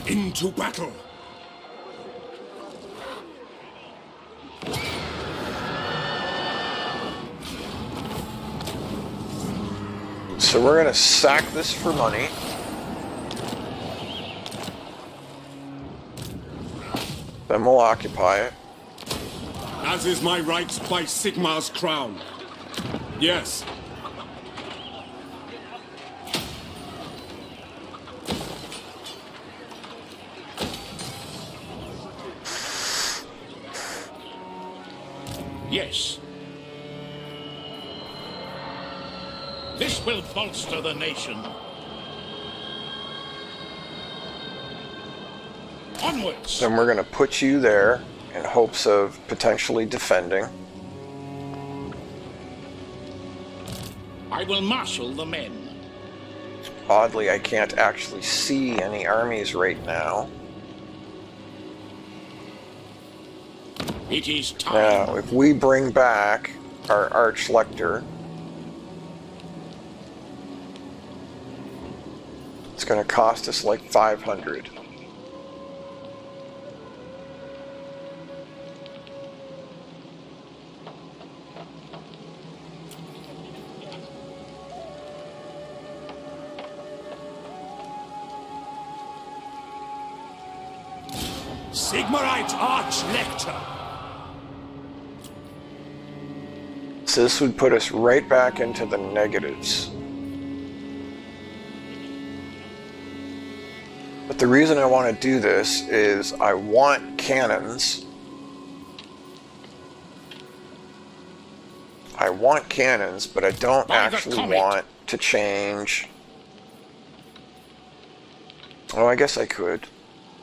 Into battle! So we're going to sack this for money. Then we'll occupy it. As is my right by Sigmar's crown. Yes. Yes. This will bolster the nation. Onwards! Then we're going to put you there in hopes of potentially defending. I will marshal the men. Oddly, I can't actually see any armies right now. It is time. Now, if we bring back our Archlector, it's going to cost us like 500. Sigmarite Archlector! So this would put us right back into the negatives. But the reason I want to do this is I want cannons. I want cannons, but I don't actually want to change. Oh, I guess I could.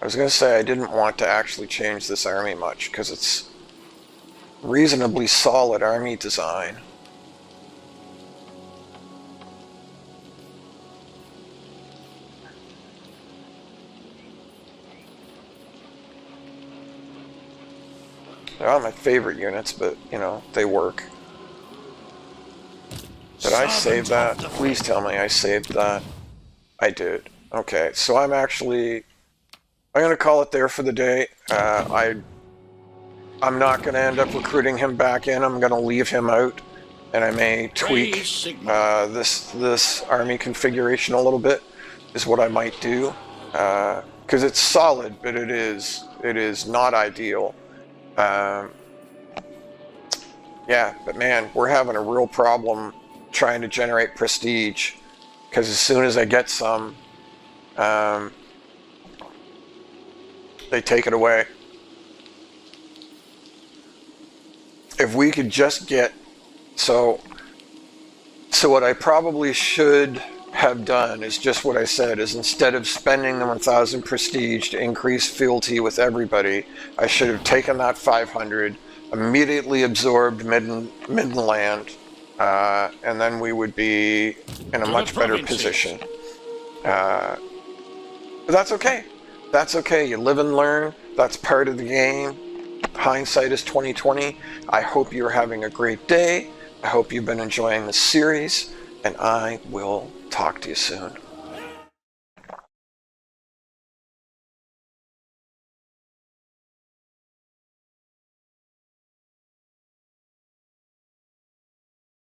I was going to say I didn't want to actually change this army much because it's reasonably solid army design. They're not my favorite units, but, you know, they work. Did I save that? Please tell me I saved that. I did. Okay, so I'm going to call it there for the day. I'm not going to end up recruiting him back in. I'm going to leave him out, and I may tweak this army configuration a little bit. Is what I might do, because it's solid, but it is not ideal. Yeah, but man, we're having a real problem trying to generate prestige, because as soon as I get some, they take it away. If we could just get... So what I probably should have done is just what I said, is instead of spending the 1,000 prestige to increase fealty with everybody, I should have taken that 500, immediately absorbed Midland, and then we would be in a much better position. But that's okay. That's okay. You live and learn. That's part of the game. Hindsight is 20/20. I hope you're having a great day. I hope you've been enjoying this series, and I will talk to you soon.